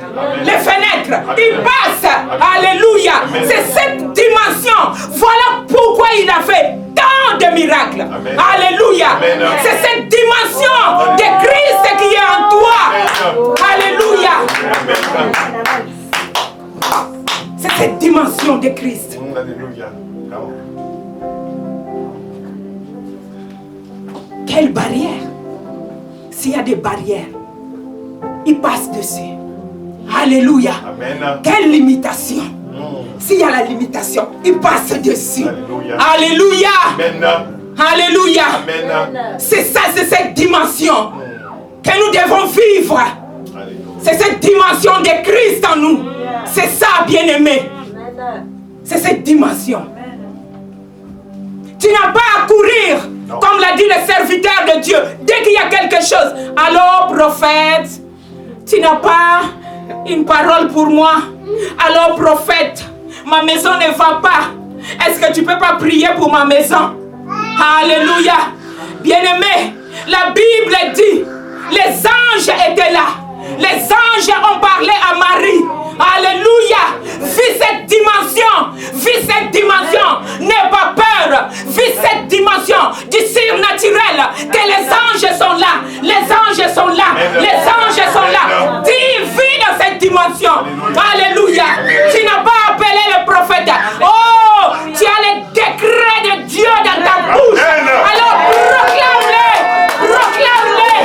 les fenêtres, il passe. Alléluia. C'est cette dimension. Voilà pourquoi il a fait tant de miracles. Alléluia. C'est cette dimension de Christ qui est en toi. Alléluia. C'est cette dimension de Christ. Alléluia. Quelle barrière? S'il y a des barrières, il passe dessus. Alléluia. Amen. Quelle limitation? S'il y a la limitation, il passe dessus. Alléluia. Alléluia. Amen. Alléluia. Amen. C'est ça, c'est cette dimension que nous devons vivre. C'est cette dimension de Christ en nous. C'est ça, bien-aimé. C'est cette dimension. Tu n'as pas à courir, comme l'a dit le serviteur de Dieu. Dès qu'il y a quelque chose, alors prophète, tu n'as pas une parole pour moi. Alors prophète, ma maison ne va pas. Est-ce que tu ne peux pas prier pour ma maison? Alléluia. Bien-aimé, la Bible dit, les anges étaient là. Les anges ont parlé à Marie. Alléluia. Vis cette dimension. Vis cette dimension. N'aie pas peur. Vis cette dimension du surnaturel. Que les anges sont là. Les anges sont là. Les anges sont là. Dis, vis dans cette dimension. Alléluia. Tu n'as pas appelé le prophète. Oh, tu as les décrets de Dieu dans ta bouche. Alors proclame-les. Proclame-les.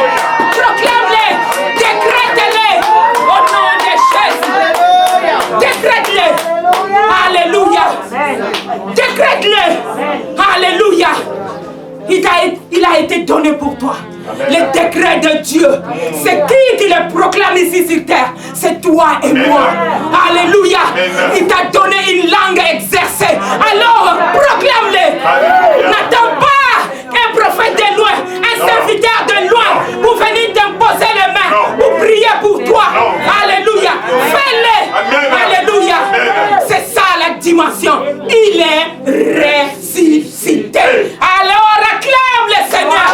Proclame-les. Décrète-les. Au nom de Jésus. Décrète-les. Alléluia. Décrète-les. Alléluia. Il a été donné pour toi. Les décrets de Dieu. C'est qui le proclame ici sur terre? C'est toi et moi. Alléluia. Il t'a donné une langue exercée. Alors, proclame-les. N'attends pas un prophète de loin, un serviteur de loin pour venir t'imposer les mains, pour prier pour toi. Alléluia. Fais-le. Alléluia. C'est ça la dimension. Il est ressuscité. Alors, acclame le Seigneur.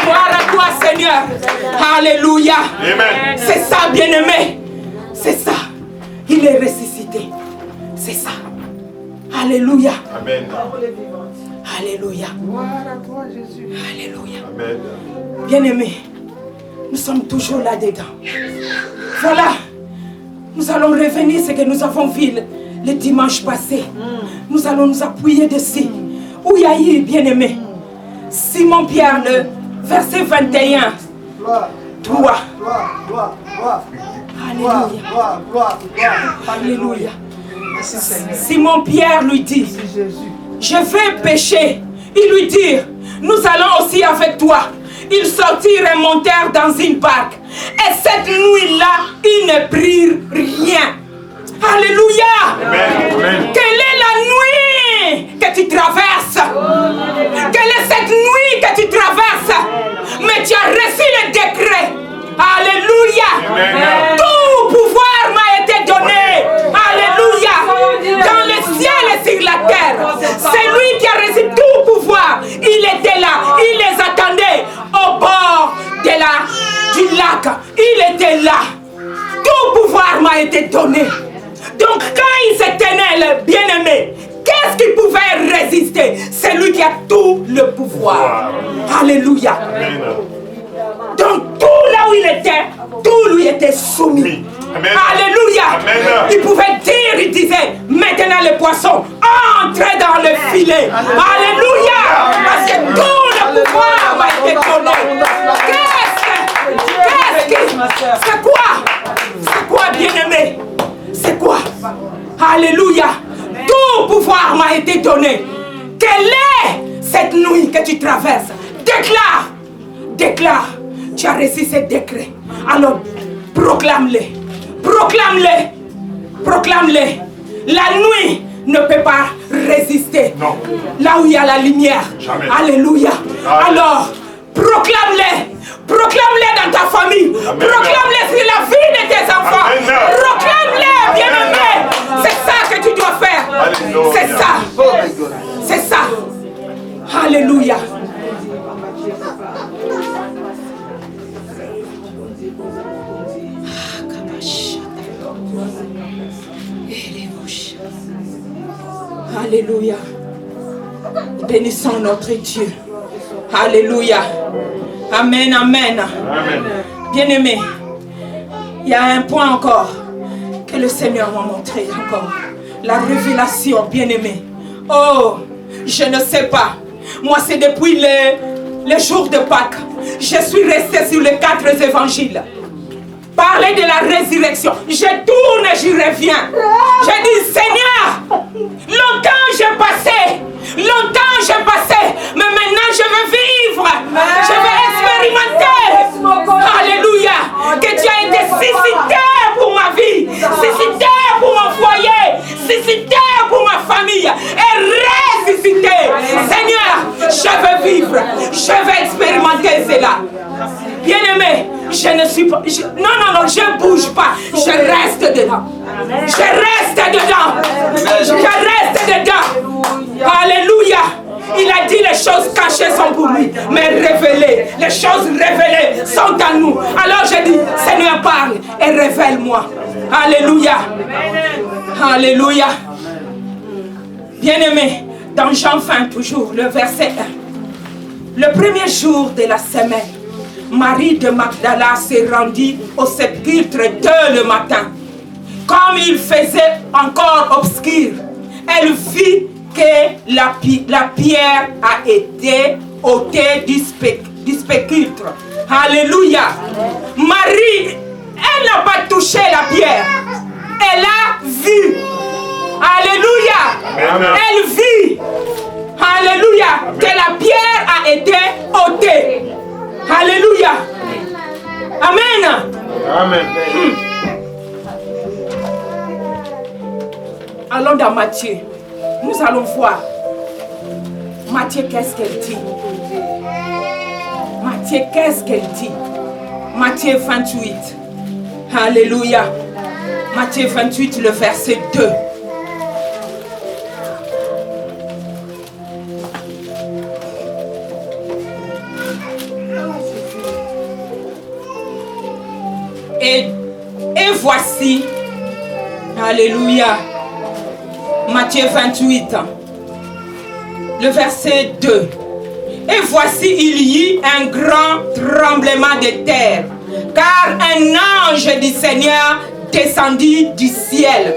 Gloire à toi, Seigneur. Alléluia. C'est ça, bien-aimé. C'est ça. Il est ressuscité. C'est ça. Alléluia. Amen. Alléluia. Alléluia. Amen. Bien-aimé, nous sommes toujours là-dedans. Voilà. Nous allons revenir à ce que nous avons vu le dimanche passé. Nous allons nous appuyer dessus. Où il y a eu, bien-aimé, Simon-Pierre, le verset 21. 3. Alléluia. Alléluia. Simon-Pierre lui dit, je vais pécher. Ils lui dirent, nous allons aussi avec toi. Ils sortirent et montèrent dans une barque. Et cette nuit-là, ils ne prirent rien. Alléluia. Amen. Quelle est la nuit que tu traverses? Quelle est cette nuit que tu traverses? Mais tu as reçu le décret. Alléluia. Amen. Tout pouvoir m'a été donné. Alléluia. Dans le ciel et sur la terre. C'est lui qui a reçu tout pouvoir. Il était là. Il les attendait au bord du lac. Il était là. Tout pouvoir m'a été donné. Donc quand il se tenait, le bien-aimé, qu'est-ce qui pouvait résister? C'est lui qui a tout le pouvoir. Alléluia. Amen. Donc tout là où il était, tout lui était soumis. Amen. Alléluia. Amen. Il pouvait dire, il disait, maintenant les poissons, entrez dans le filet. Alléluia. Parce que tout le pouvoir m'a été donné. C'est quoi? C'est quoi, bien-aimé? C'est quoi? Alléluia. Tout pouvoir m'a été donné. Quelle est cette nuit que tu traverses? Déclare. Déclare. Tu as reçu ce décret. Alors, proclame-les. Proclame-les. Proclame-les. La nuit ne peut pas résister. Non. Là où il y a la lumière. Jamais. Alléluia. Amen. Alors, proclame-les. Proclame-les dans ta famille. Amen. Proclame-les sur la vie de tes enfants. Amen. Proclame-les. Alléluia. Bénissons notre Dieu. Alléluia. Amen, amen. Amen. Bien-aimé, il y a un point encore que le Seigneur m'a montré encore. La révélation, bien-aimé. Oh, je ne sais pas. Moi, c'est depuis les jours de Pâques. Je suis resté sur les 4 évangiles. Parler de la résurrection. Je tourne et j'y reviens. Je dis, Seigneur, longtemps j'ai passé. Mais maintenant je veux vivre. Je veux expérimenter. Alléluia. Que tu as été suscité pour ma vie. Suscité pour mon foyer. Suscité pour ma famille. Et ressuscité. Seigneur, je veux vivre. Je veux expérimenter cela. Bien-aimé, je ne suis pas... Non, je ne bouge pas. Je reste dedans. Je reste dedans. Alléluia. Il a dit les choses cachées sont pour lui, mais révélées. Les choses révélées sont à nous. Alors je dis, Seigneur, parle et révèle-moi. Alléluia. Alléluia. Bien-aimé, dans Jean 20 toujours, le verset 1. Le premier jour de la semaine, Marie de Magdala s'est rendue au sépulcre tôt le matin. Comme il faisait encore obscur, elle vit que la pierre a été ôtée du sépulcre. Alléluia. Marie, elle n'a pas touché la pierre. Elle a vu. Alléluia. Amen. Elle vit. Alléluia. Amen. Que la pierre a été ôtée. Alléluia. Amen. Amen. Allons dans Matthieu. Nous allons voir. Matthieu, qu'est-ce qu'elle dit? Matthieu, qu'est-ce qu'elle dit? Matthieu 28. Alléluia. Matthieu 28, le verset 2. Et voici, alléluia, Matthieu 28, le verset 2. Et voici, il y eut un grand tremblement de terre, car un ange du Seigneur descendit du ciel,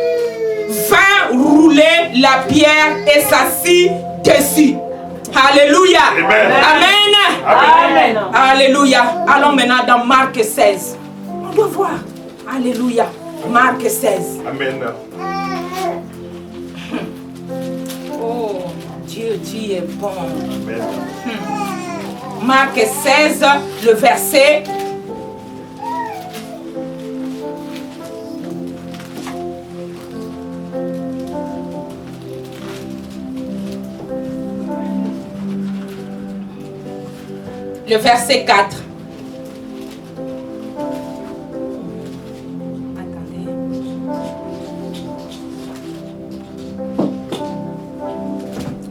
vint rouler la pierre et s'assit dessus. Alléluia. Amen. Amen. Amen. Alléluia. Allons maintenant dans Marc 16. On doit voir. Alléluia. Marc 16. Amen. Oh, Dieu, tu es bon. Amen. Marc 16, le verset. Le verset 4. Attendez.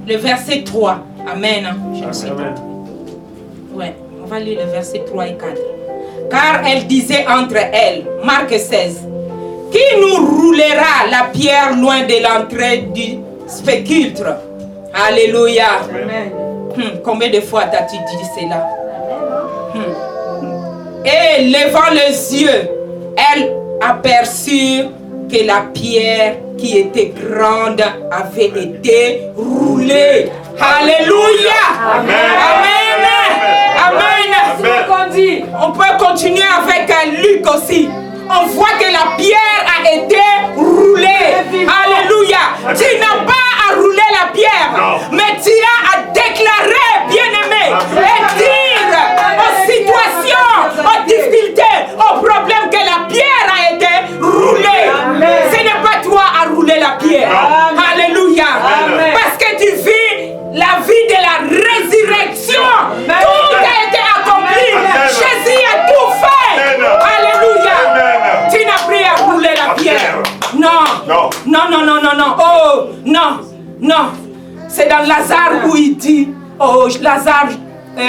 Le verset 3. Amen. Je ne sais pas. Ouais, on va lire le verset 3 et 4. Car elle disait entre elles, Marc 16, qui nous roulera la pierre loin de l'entrée du sépulcre? Alléluia. Amen. Combien de fois t'as-tu dit cela? Et levant les yeux, elle aperçut que la pierre qui était grande avait été roulée. Alléluia. Amen. Amen. Amen. On peut continuer avec Luc aussi. On voit que la pierre a été roulée. Alléluia. Tu n'as pas à rouler la pierre, mais tu as à déclarer, bien-aimé, et dire aux situations, aux difficultés, aux problèmes que la pierre a été roulée. Ce n'est pas toi à rouler la pierre. Alléluia. Parce que tu vis la vie de la résurrection. Tout a été accompli. Jésus a tout fait. Alléluia. Tu n'as plus à rouler la pierre. Non. Oh, non. C'est dans Lazare où il dit, oh, Lazare,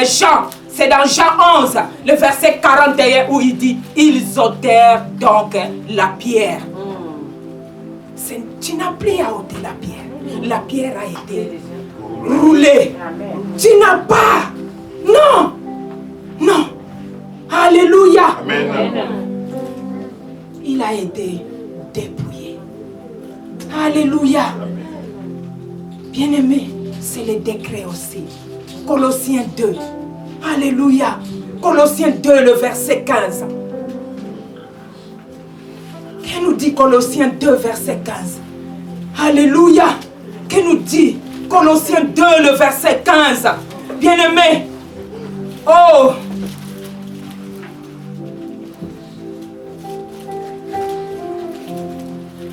Jean, c'est dans Jean 11, le verset 41 où il dit, ils ôtèrent donc la pierre. Tu n'as plus à ôter la pierre. La pierre a été roulée. Tu n'as pas. Non. Non. Alléluia. Il a été dépouillé. Alléluia. Bien-aimé, c'est le décret aussi. Colossiens 2. Alléluia. Colossiens 2, le verset 15. Qu'est-ce nous dit Colossiens 2, verset 15? Alléluia. Qu'est-ce nous dit Colossiens 2, le verset 15? Bien-aimé. Oh.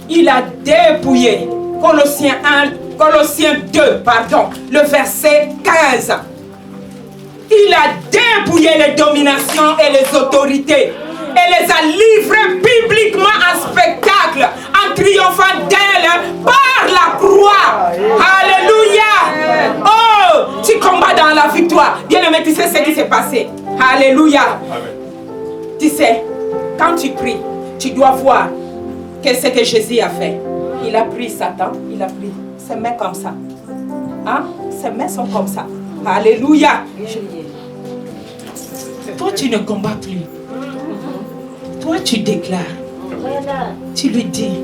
Il a dépouillé. Colossiens 2, pardon, le verset 15. Il a dépouillé les dominations et les autorités et les a livrées publiquement en spectacle, en triomphant d'elles par la croix. Alléluia. Oh, tu combats dans la victoire. Bien-aimé, tu sais ce qui s'est passé. Alléluia. Tu sais, quand tu pries, tu dois voir qu'est-ce que Jésus a fait. Il a pris Satan, il a pris ses mains comme ça. Hein? Ses mains sont comme ça. Alléluia. Toi, tu ne combats plus. Toi, tu déclares. Tu lui dis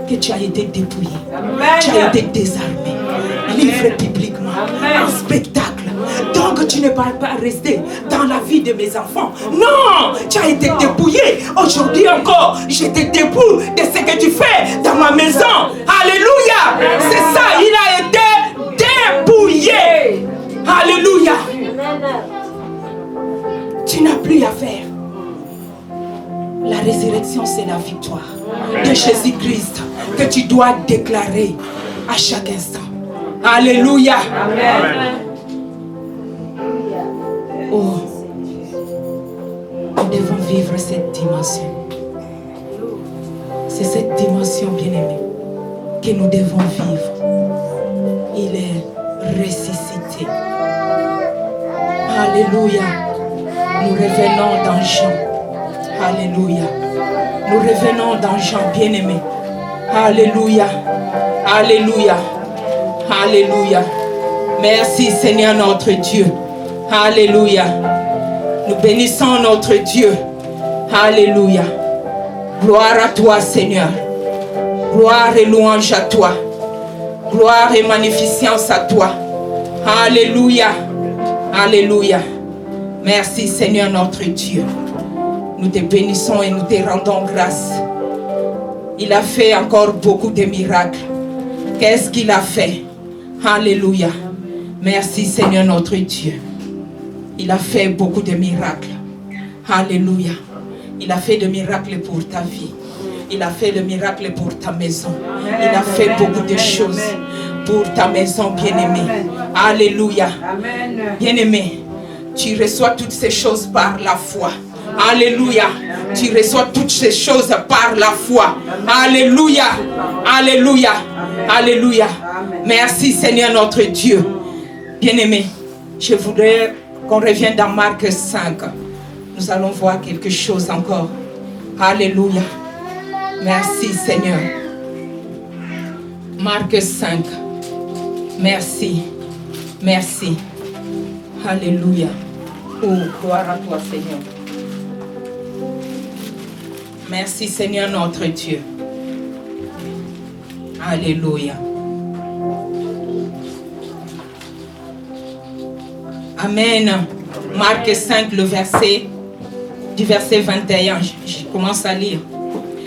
que tu as été dépouillé. Tu as été désarmé. Livré publiquement. En spectacle. Donc, tu ne vas pas rester dans la vie de mes enfants. Non, tu as été dépouillé. Aujourd'hui encore, je te dépouille de ce que tu fais dans ma maison. Alléluia. C'est ça, il a été dépouillé. Alléluia. Tu n'as plus à faire. La résurrection, c'est la victoire de Jésus-Christ que tu dois déclarer à chaque instant. Alléluia. Amen. Oh, nous devons vivre cette dimension. C'est cette dimension, bien-aimée, que nous devons vivre. Il est ressuscité. Alléluia. Nous revenons dans Jean. Alléluia. Nous revenons dans Jean, bien-aimé. Alléluia. Alléluia. Alléluia. Merci, Seigneur notre Dieu. Alléluia. Nous bénissons notre Dieu. Alléluia. Gloire à toi, Seigneur. Gloire et louange à toi. Gloire et magnificence à toi. Alléluia. Alléluia. Merci, Seigneur notre Dieu. Nous te bénissons et nous te rendons grâce. Il a fait encore beaucoup de miracles. Qu'est-ce qu'il a fait? Alléluia. Merci, Seigneur notre Dieu. Il a fait beaucoup de miracles. Alléluia. Il a fait des miracles pour ta vie. Il a fait des miracles pour ta maison. Il a fait beaucoup de choses pour ta maison, bien-aimée. Alléluia. Bien-aimé, tu reçois toutes ces choses par la foi. Alléluia. Tu reçois toutes ces choses par la foi. Alléluia. Alléluia. Alléluia. Merci, Seigneur notre Dieu. Bien-aimé, je voudrais qu'on revienne dans Marc 5. Nous allons voir quelque chose encore. Alléluia. Merci, Seigneur. Marc 5. Merci. Merci. Alléluia. Oh, gloire à toi, Seigneur. Merci, Seigneur notre Dieu. Alléluia. Amen. Marc 5, le verset, du verset 21. Je commence à lire.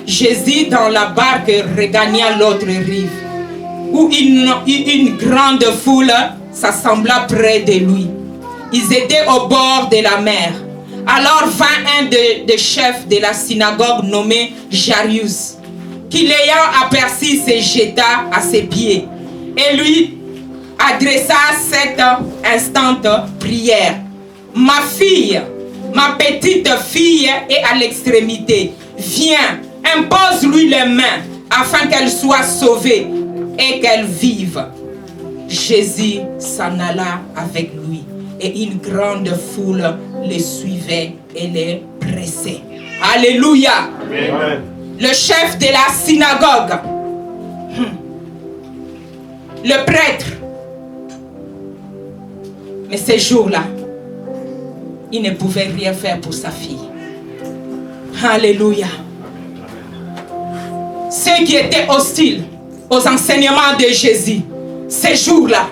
Jésus dans la barque regagna l'autre rive, où une grande foule s'assembla près de lui. Ils étaient au bord de la mer. Alors vint un des chefs de la synagogue nommé Jairus, qui l'ayant aperçu se jeta à ses pieds et lui adressa cette instante prière. Ma fille, ma petite fille est à l'extrémité. Viens, impose-lui les mains afin qu'elle soit sauvée et qu'elle vive. Jésus s'en alla avec lui et une grande foule les suivait et les pressait. Alléluia. Amen. Le chef de la synagogue le prêtre. Mais ces jours-là, il ne pouvait rien faire pour sa fille. Alléluia. Ceux qui étaient hostiles aux enseignements de Jésus, ces jours-là,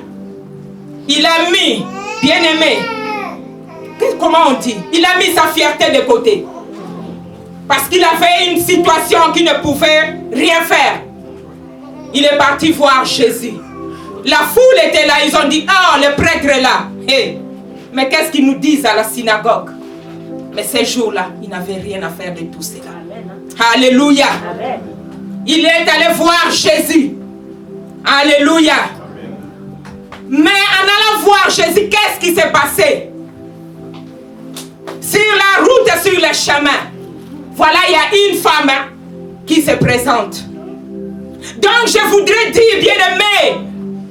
il a mis, bien-aimé, comment on dit? Il a mis sa fierté de côté. Parce qu'il avait une situation qu'il ne pouvait rien faire. Il est parti voir Jésus. La foule était là, ils ont dit, ah, le prêtre est là. Hey. Mais qu'est-ce qu'ils nous disent à la synagogue? Mais ces jours-là, il n'avait rien à faire de tout cela. Alléluia. Amen. Il est allé voir Jésus. Alléluia. Amen. Mais en allant voir Jésus, qu'est-ce qui s'est passé? Sur la route, sur le chemin, voilà, il y a une femme qui se présente. Donc je voudrais dire, bien-aimé,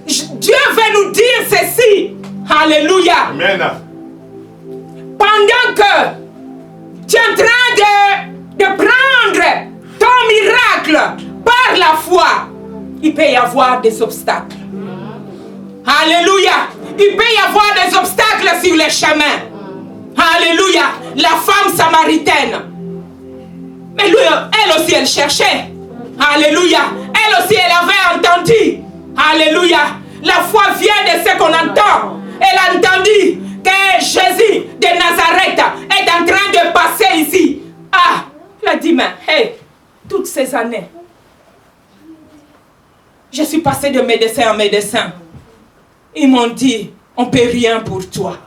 Dieu veut nous dire ceci. Alléluia. Amen. Pendant que tu es en train de prendre ton miracle par la foi, il peut y avoir des obstacles. Alléluia. Il peut y avoir des obstacles sur le chemin. Alléluia. La femme samaritaine. Mais lui, elle aussi, elle cherchait. Alléluia. Elle aussi, elle avait entendu. Alléluia. La foi vient de ce qu'on entend. Elle a entendu que Jésus de Nazareth est en train de passer ici. Ah, elle a dit, mais hey, toutes ces années, je suis passé de médecin en médecin. Ils m'ont dit, on ne peut rien pour toi.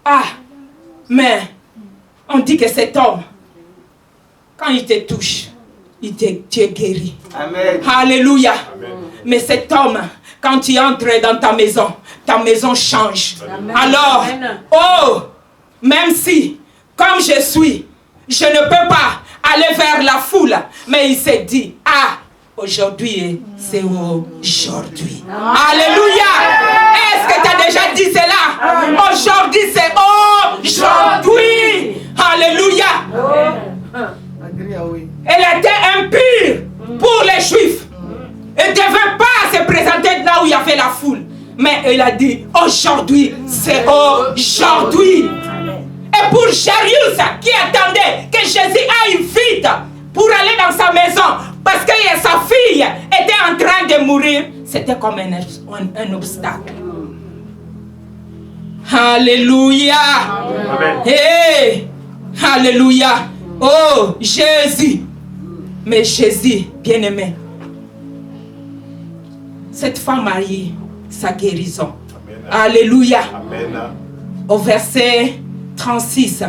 Ah, mais on dit que cet homme, quand il te touche, tu es guéri. Amen. Alléluia. Amen. Mais cet homme, quand tu entres dans ta maison change. Amen. Alors, oh, même si, comme je suis, je ne peux pas aller vers la foule, mais il s'est dit, ah, aujourd'hui, c'est aujourd'hui. Alléluia. Est-ce que tu as déjà dit cela? Aujourd'hui, c'est aujourd'hui. Alléluia. Elle était impure pour les Juifs. Elle ne devait pas se présenter là où il y avait la foule. Mais elle a dit, aujourd'hui, c'est aujourd'hui. Et pour Jairus, qui attendait que Jésus aille vite pour aller dans sa maison, parce que sa fille était en train de mourir, c'était comme un obstacle. Alléluia. Amen. Hey. Alléluia. Oh, Jésus. Mais Jésus, bien-aimé, cette femme a eu sa guérison. Amen. Alléluia. Amen. Au verset 36,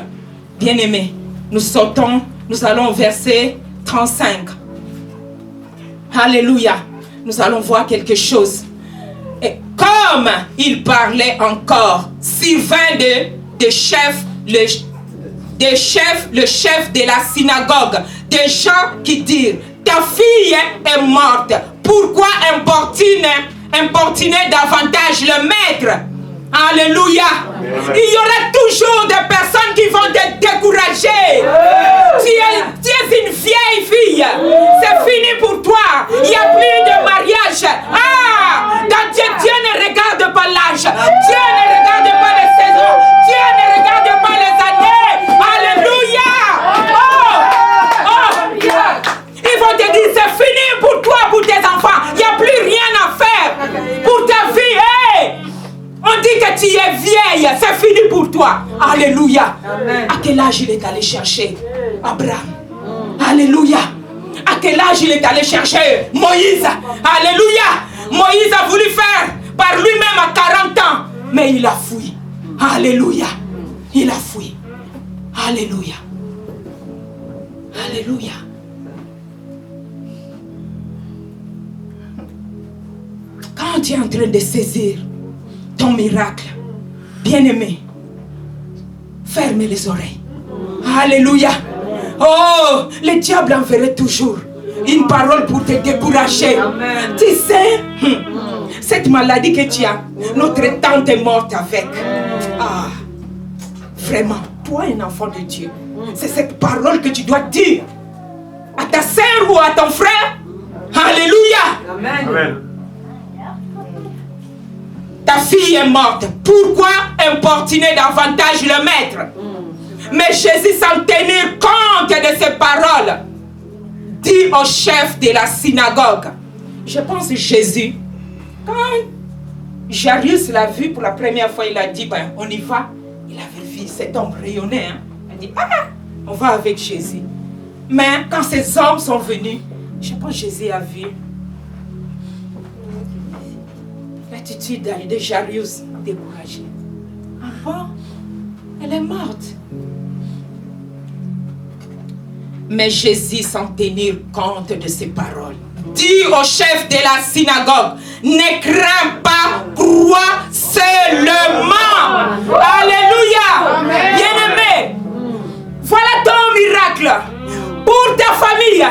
bien-aimé, nous allons au verset 35. Alléluia. Nous allons voir quelque chose. Et comme il parlait encore, Sylvain le chef de la synagogue, des gens qui disent, ta fille est morte, pourquoi importuner davantage le maître? Alléluia. Il y aura toujours des personnes qui vont te décourager. Tu es une vieille fille. C'est fini pour toi. Il n'y a plus de mariage. Ah, dans Dieu, Dieu ne regarde pas l'âge. Dieu ne regarde pas les saisons. Dieu ne regarde pas les années. Alléluia. Ils vont te dire, c'est fini pour toi, pour tes enfants. Il n'y a plus rien à faire pour ta vie. Hey! On dit que tu es vieille, c'est fini pour toi. Alléluia. Amen. À quel âge il est allé chercher Abraham? Alléluia. À quel âge il est allé chercher Moïse? Alléluia. Moïse a voulu faire par lui-même à 40 ans, mais il a fui. Alléluia. Il a fui. Alléluia. Alléluia. Quand tu es en train de saisir ton miracle, bien-aimé, ferme les oreilles. Alléluia. Oh, le diable enverrait toujours une parole pour te décourager. Amen. Tu sais, cette maladie que tu as, notre tante est morte avec. Ah, vraiment, toi, un enfant de Dieu, c'est cette parole que tu dois dire à ta sœur ou à ton frère. Alléluia. Amen. Amen. ta fille est morte. Pourquoi importuner davantage le maître? Mais Jésus, sans tenir compte de ces paroles, dit au chef de la synagogue. Je pense que Jésus, quand Jairus l'a vu pour la première fois, il a dit, ben, on y va. Il avait vu cet homme rayonner. Hein. Il a dit, ah, on va avec Jésus. Mais quand ces hommes sont venus, je pense que Jésus a vu l'attitude de Jairus découragé. Ah bon? Elle est morte. Mais Jésus, sans tenir compte de ces paroles, dit au chef de la synagogue, ne crains pas, crois seulement. Alléluia. Bien-aimé, voilà ton miracle pour ta famille,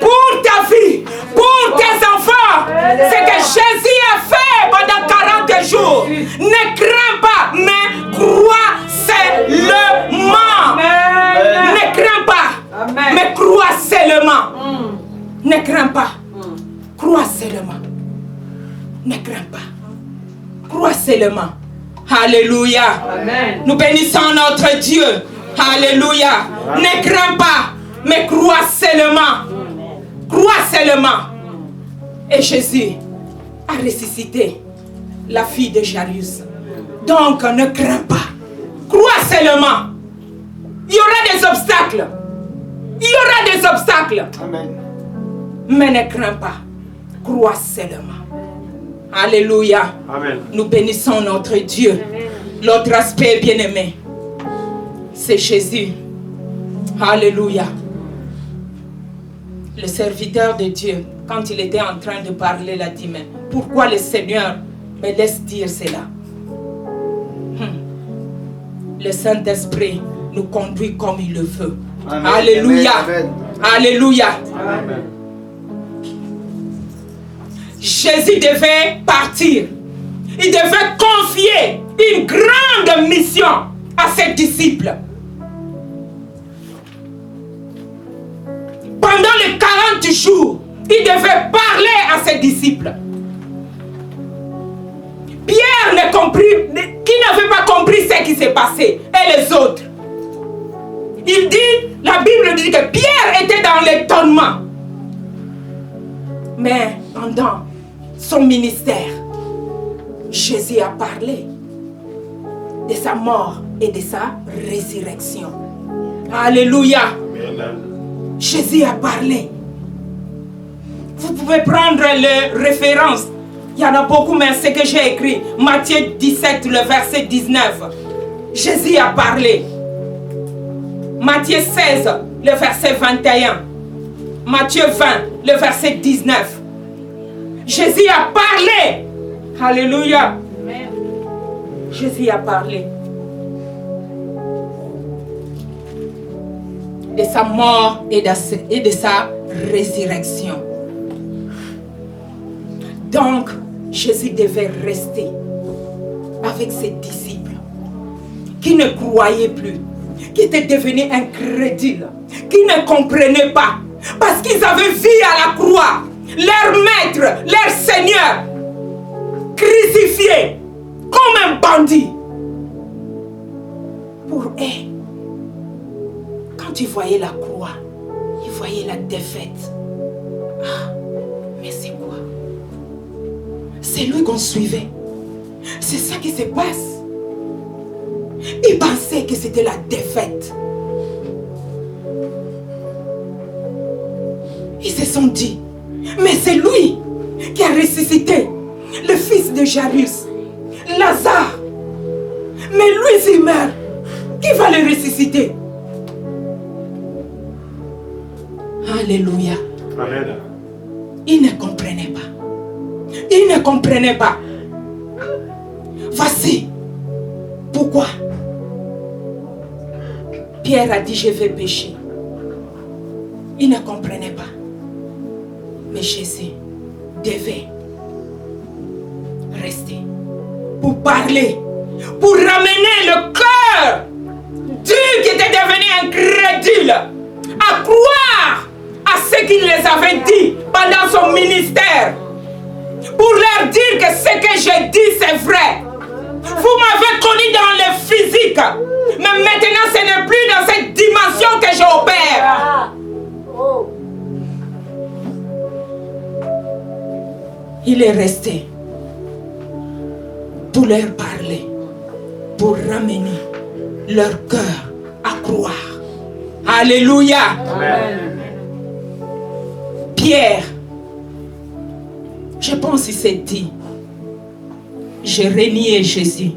pour ta vie, pour tes enfants. C'est que Jésus a fait pendant 40 jours. Ne crains pas, mais crois seulement. Ne crains pas, mais crois seulement. Ne crains pas, crois seulement. Ne crains pas, crois seulement. Alléluia. Amen. Nous bénissons notre Dieu. Alléluia. Ne crains pas, mais crois seulement. Crois seulement. Et Jésus a ressuscité la fille de Jairus. Donc ne crains pas. Crois seulement. Il y aura des obstacles. Il y aura des obstacles. Amen. Mais ne crains pas. Crois seulement. Alléluia. Amen. Nous bénissons notre Dieu. L'autre aspect bien-aimé, c'est Jésus. Alléluia. Le serviteur de Dieu, quand il était en train de parler, il a dit, mais pourquoi le Seigneur me laisse dire cela? Le Saint-Esprit nous conduit comme il le veut. Amen. Alléluia. Amen. Alléluia. Amen. Jésus devait partir. Il devait confier une grande mission à ses disciples. Pendant les 40 jours, il devait parler à ses disciples. Pierre qui n'avait pas compris ce qui s'est passé, et les autres. Il dit, la Bible dit que Pierre était dans l'étonnement. Mais pendant son ministère, Jésus a parlé de sa mort et de sa résurrection. Alléluia. Jésus a parlé. Vous pouvez prendre les références. Il y en a beaucoup, mais ce que j'ai écrit, Matthieu 17, le verset 19. Jésus a parlé. Matthieu 16, le verset 21. Matthieu 20, le verset 19. Jésus a parlé. Alléluia. Amen. Jésus a parlé de sa mort et de sa résurrection. Donc, Jésus devait rester avec ses disciples qui ne croyaient plus, qui étaient devenus incrédules, qui ne comprenaient pas, parce qu'ils avaient vu à la croix leur maître, leur Seigneur, crucifié comme un bandit. Pour eux, quand ils voyaient la croix, ils voyaient la défaite. Ah, mais c'est quoi? C'est lui qu'on suivait. C'est ça qui se passe. Ils pensaient que c'était la défaite. Ils se sont dit, mais c'est lui qui a ressuscité le fils de Jairus, Lazare. Mais lui, s'il meurt, qui va le ressusciter? Alléluia. Amen. Ils ne comprenaient pas. Ils ne comprenaient pas. Voici pourquoi Pierre a dit, je vais pécher. Ils ne comprenaient pas. Mais Jésus devait rester pour parler, pour ramener le cœur d'eux qui était devenu incrédule à croire à ce qu'il les avait dit pendant son ministère, pour leur dire que ce que je dis, c'est vrai. Vous m'avez connu dans le physique, mais maintenant, ce n'est plus dans cette dimension que j'opère. Il est resté pour leur parler, pour ramener leur cœur à croire. Alléluia. Amen. Pierre, je pense qu'il s'est dit, j'ai renié Jésus.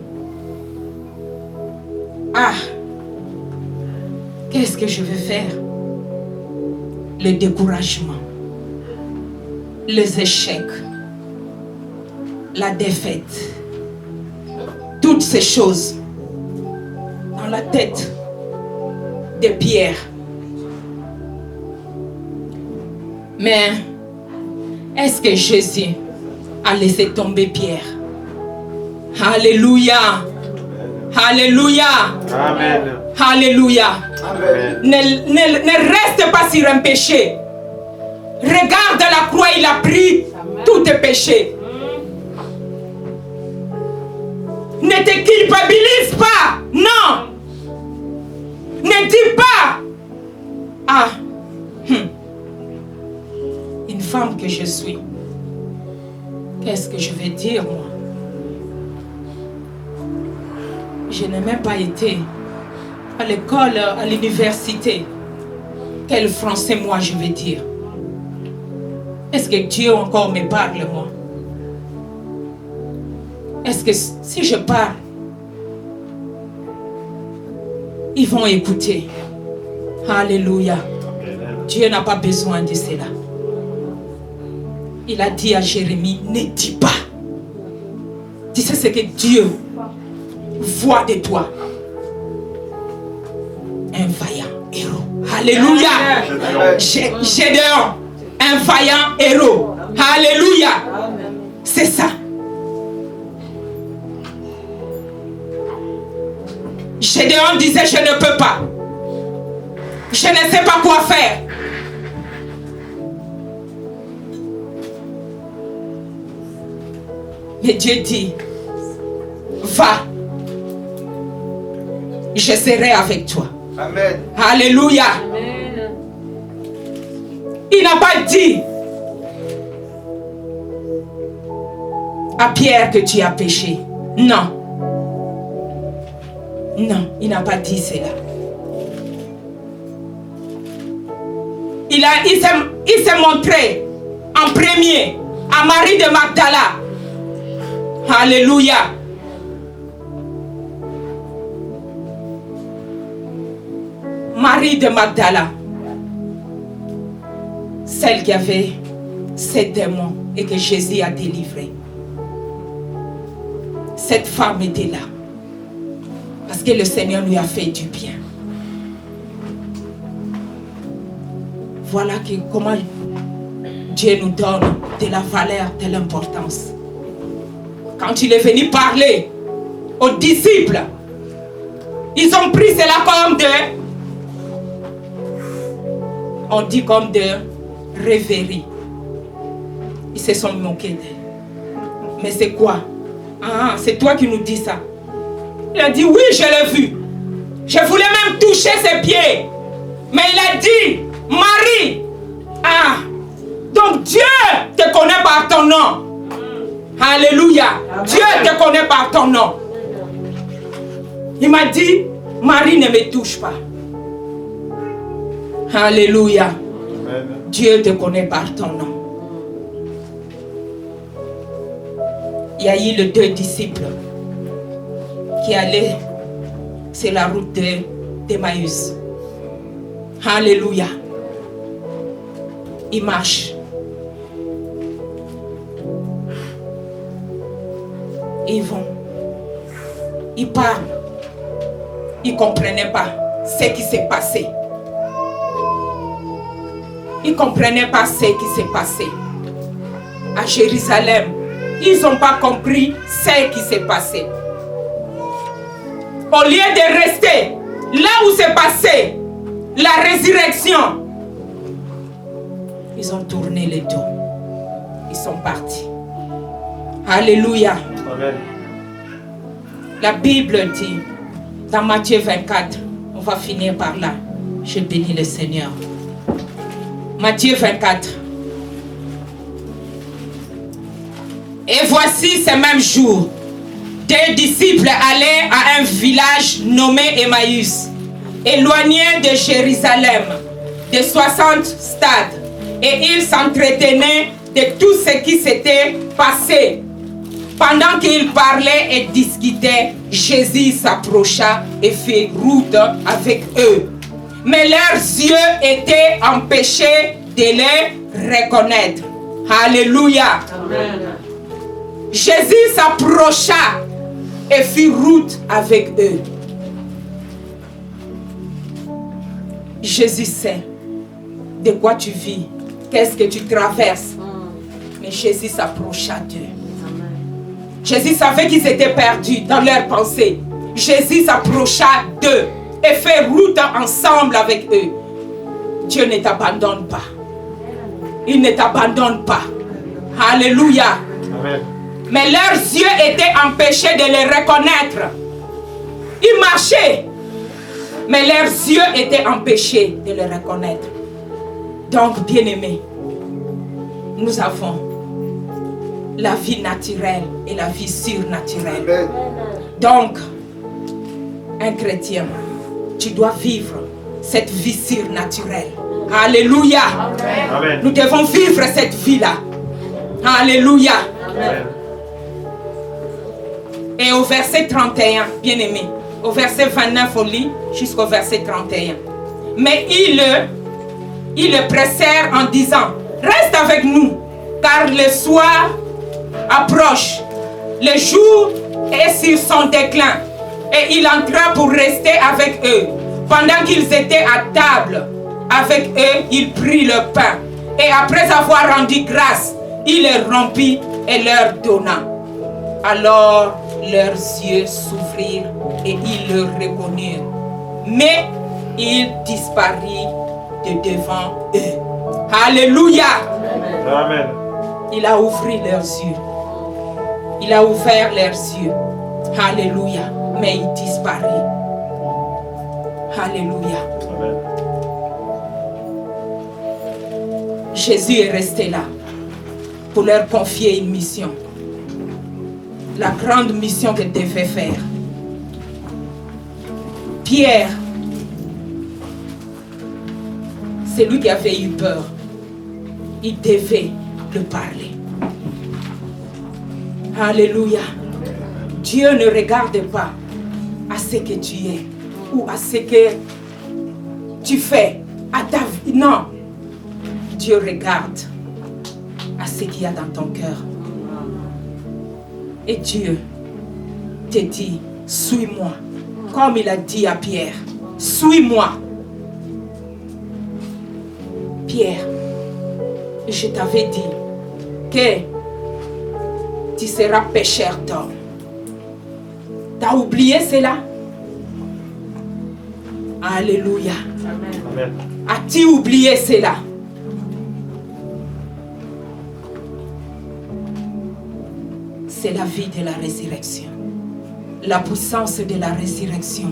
Ah, qu'est-ce que je vais faire? Le découragement, les échecs, la défaite, toutes ces choses dans la tête de Pierre. Mais est-ce que Jésus a laissé tomber Pierre? Alléluia. Alléluia. Amen. Alléluia. Amen. Ne reste pas sur un péché. Regarde la croix, il a pris tous tes péchés. Ne te culpabilise pas. Non. Ne dis pas. Ah. Une femme que je suis. Qu'est-ce que je vais dire, moi? Je n'ai même pas été à l'école, à l'université. Quel français, moi, je vais dire? Est-ce que Dieu encore me parle, moi? Est-ce que si je parle, ils vont écouter? Alléluia. Dieu n'a pas besoin de cela. Il a dit à Jérémie, ne dis pas. Tu sais ce que Dieu voit de toi? Un vaillant héros. Alléluia. Gédéon, un vaillant héros. Alléluia. C'est ça. Gédéon disait, je ne peux pas. Je ne sais pas quoi faire. Mais Dieu dit, va. Je serai avec toi. Amen. Alléluia. Amen. Il n'a pas dit à Pierre que tu as péché. Non. Non, il n'a pas dit cela. Il s'est montré en premier à Marie de Magdala. Alléluia. Marie de Magdala, celle qui avait ces démons et que Jésus a délivré. Cette femme était là parce que le Seigneur lui a fait du bien. Voilà comment Dieu nous donne de la valeur, de l'importance. Quand il est venu parler aux disciples, ils ont pris cela comme on dit comme de rêverie. Ils se sont moqués d'elle. Mais c'est quoi? Ah, c'est toi qui nous dis ça. Il a dit, oui, je l'ai vu. Je voulais même toucher ses pieds. Mais il a dit, Marie. Ah, donc Dieu te connaît par ton nom. Alléluia. Amen. Dieu te connaît par ton nom. Il m'a dit, Marie, ne me touche pas. Alléluia. Amen. Dieu te connaît par ton nom. Il y a eu les 2 disciples qui allaient sur la route d'Emmaüs. Alléluia. Ils marchent. Ils vont. Ils parlent. Ils ne comprenaient pas ce qui s'est passé. Ils ne comprenaient pas ce qui s'est passé. À Jérusalem, ils n'ont pas compris ce qui s'est passé. Au lieu de rester là où s'est passé la résurrection, ils ont tourné le dos. Ils sont partis. Alléluia. Amen. La Bible dit, dans Matthieu 24, on va finir par là. Je bénis le Seigneur. Matthieu 24. Et voici ces mêmes jours, des disciples allaient à un village nommé Emmaüs, éloigné de Jérusalem, de 60 stades, et ils s'entretenaient de tout ce qui s'était passé. Pendant qu'ils parlaient et discutaient, Jésus s'approcha et fit route avec eux. Mais leurs yeux étaient empêchés de les reconnaître. Alléluia. Amen. Jésus s'approcha et fit route avec eux. Jésus sait de quoi tu vis, qu'est-ce que tu traverses. Mais Jésus s'approcha d'eux. Jésus savait qu'ils étaient perdus dans leurs pensées. Jésus s'approcha d'eux et fait route ensemble avec eux. Dieu ne t'abandonne pas. Il ne t'abandonne pas. Alléluia. Amen. Mais leurs yeux étaient empêchés de les reconnaître. Ils marchaient, mais leurs yeux étaient empêchés de les reconnaître. Donc, bien-aimés, nous avons la vie naturelle et la vie surnaturelle. Amen. Donc, un chrétien, tu dois vivre cette vie surnaturelle. Alléluia. Amen. Nous devons vivre cette vie-là. Alléluia. Amen. Et au verset 31, bien aimé, au verset 29, on lit jusqu'au verset 31. Mais ils le pressèrent en disant, reste avec nous, car le soir approche, le jour est sur son déclin. Et il entra pour rester avec eux. Pendant qu'ils étaient à table avec eux, il prit le pain. Et après avoir rendu grâce, il le rompit et leur donna. Alors leurs yeux s'ouvrirent et ils le reconnurent. Mais il disparut de devant eux. Alléluia. Amen. Il a ouvert leurs yeux. Il a ouvert leurs yeux. Alléluia. Mais il disparut. Alléluia. Amen. Jésus est resté là pour leur confier une mission. La grande mission qu'il devait faire. Pierre, c'est lui qui avait eu peur. Il devait le parler. Alléluia. Dieu ne regarde pas à ce que tu es ou à ce que tu fais, à ta vie. Non. Dieu regarde à ce qu'il y a dans ton cœur. Et Dieu te dit, suis-moi. Comme il a dit à Pierre, suis-moi. Pierre, je t'avais dit que tu seras pécheur d'hommes. T'as oublié cela? Alléluia. Amen. As-tu oublié cela? C'est la vie de la résurrection. La puissance de la résurrection.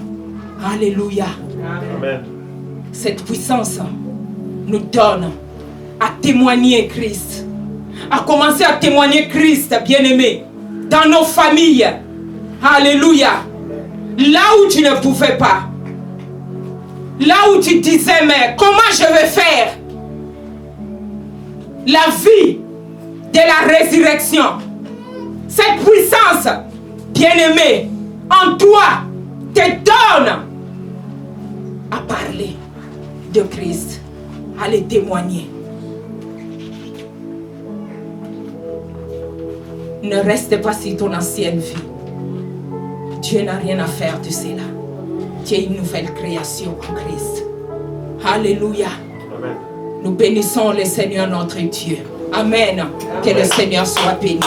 Alléluia. Amen. Cette puissance nous donne à témoigner Christ. À commencer à témoigner Christ, bien-aimé, dans nos familles. Alléluia. Là où tu ne pouvais pas. Là où tu disais, mais comment je vais faire? La vie de la résurrection. Cette puissance, bien-aimé, en toi, te donne à parler de Christ, à les témoigner. Ne reste pas sur ton ancienne vie. Dieu n'a rien à faire de cela. Tu es une nouvelle création en Christ. Alléluia. Amen. Nous bénissons le Seigneur notre Dieu. Amen. Que le Seigneur soit béni.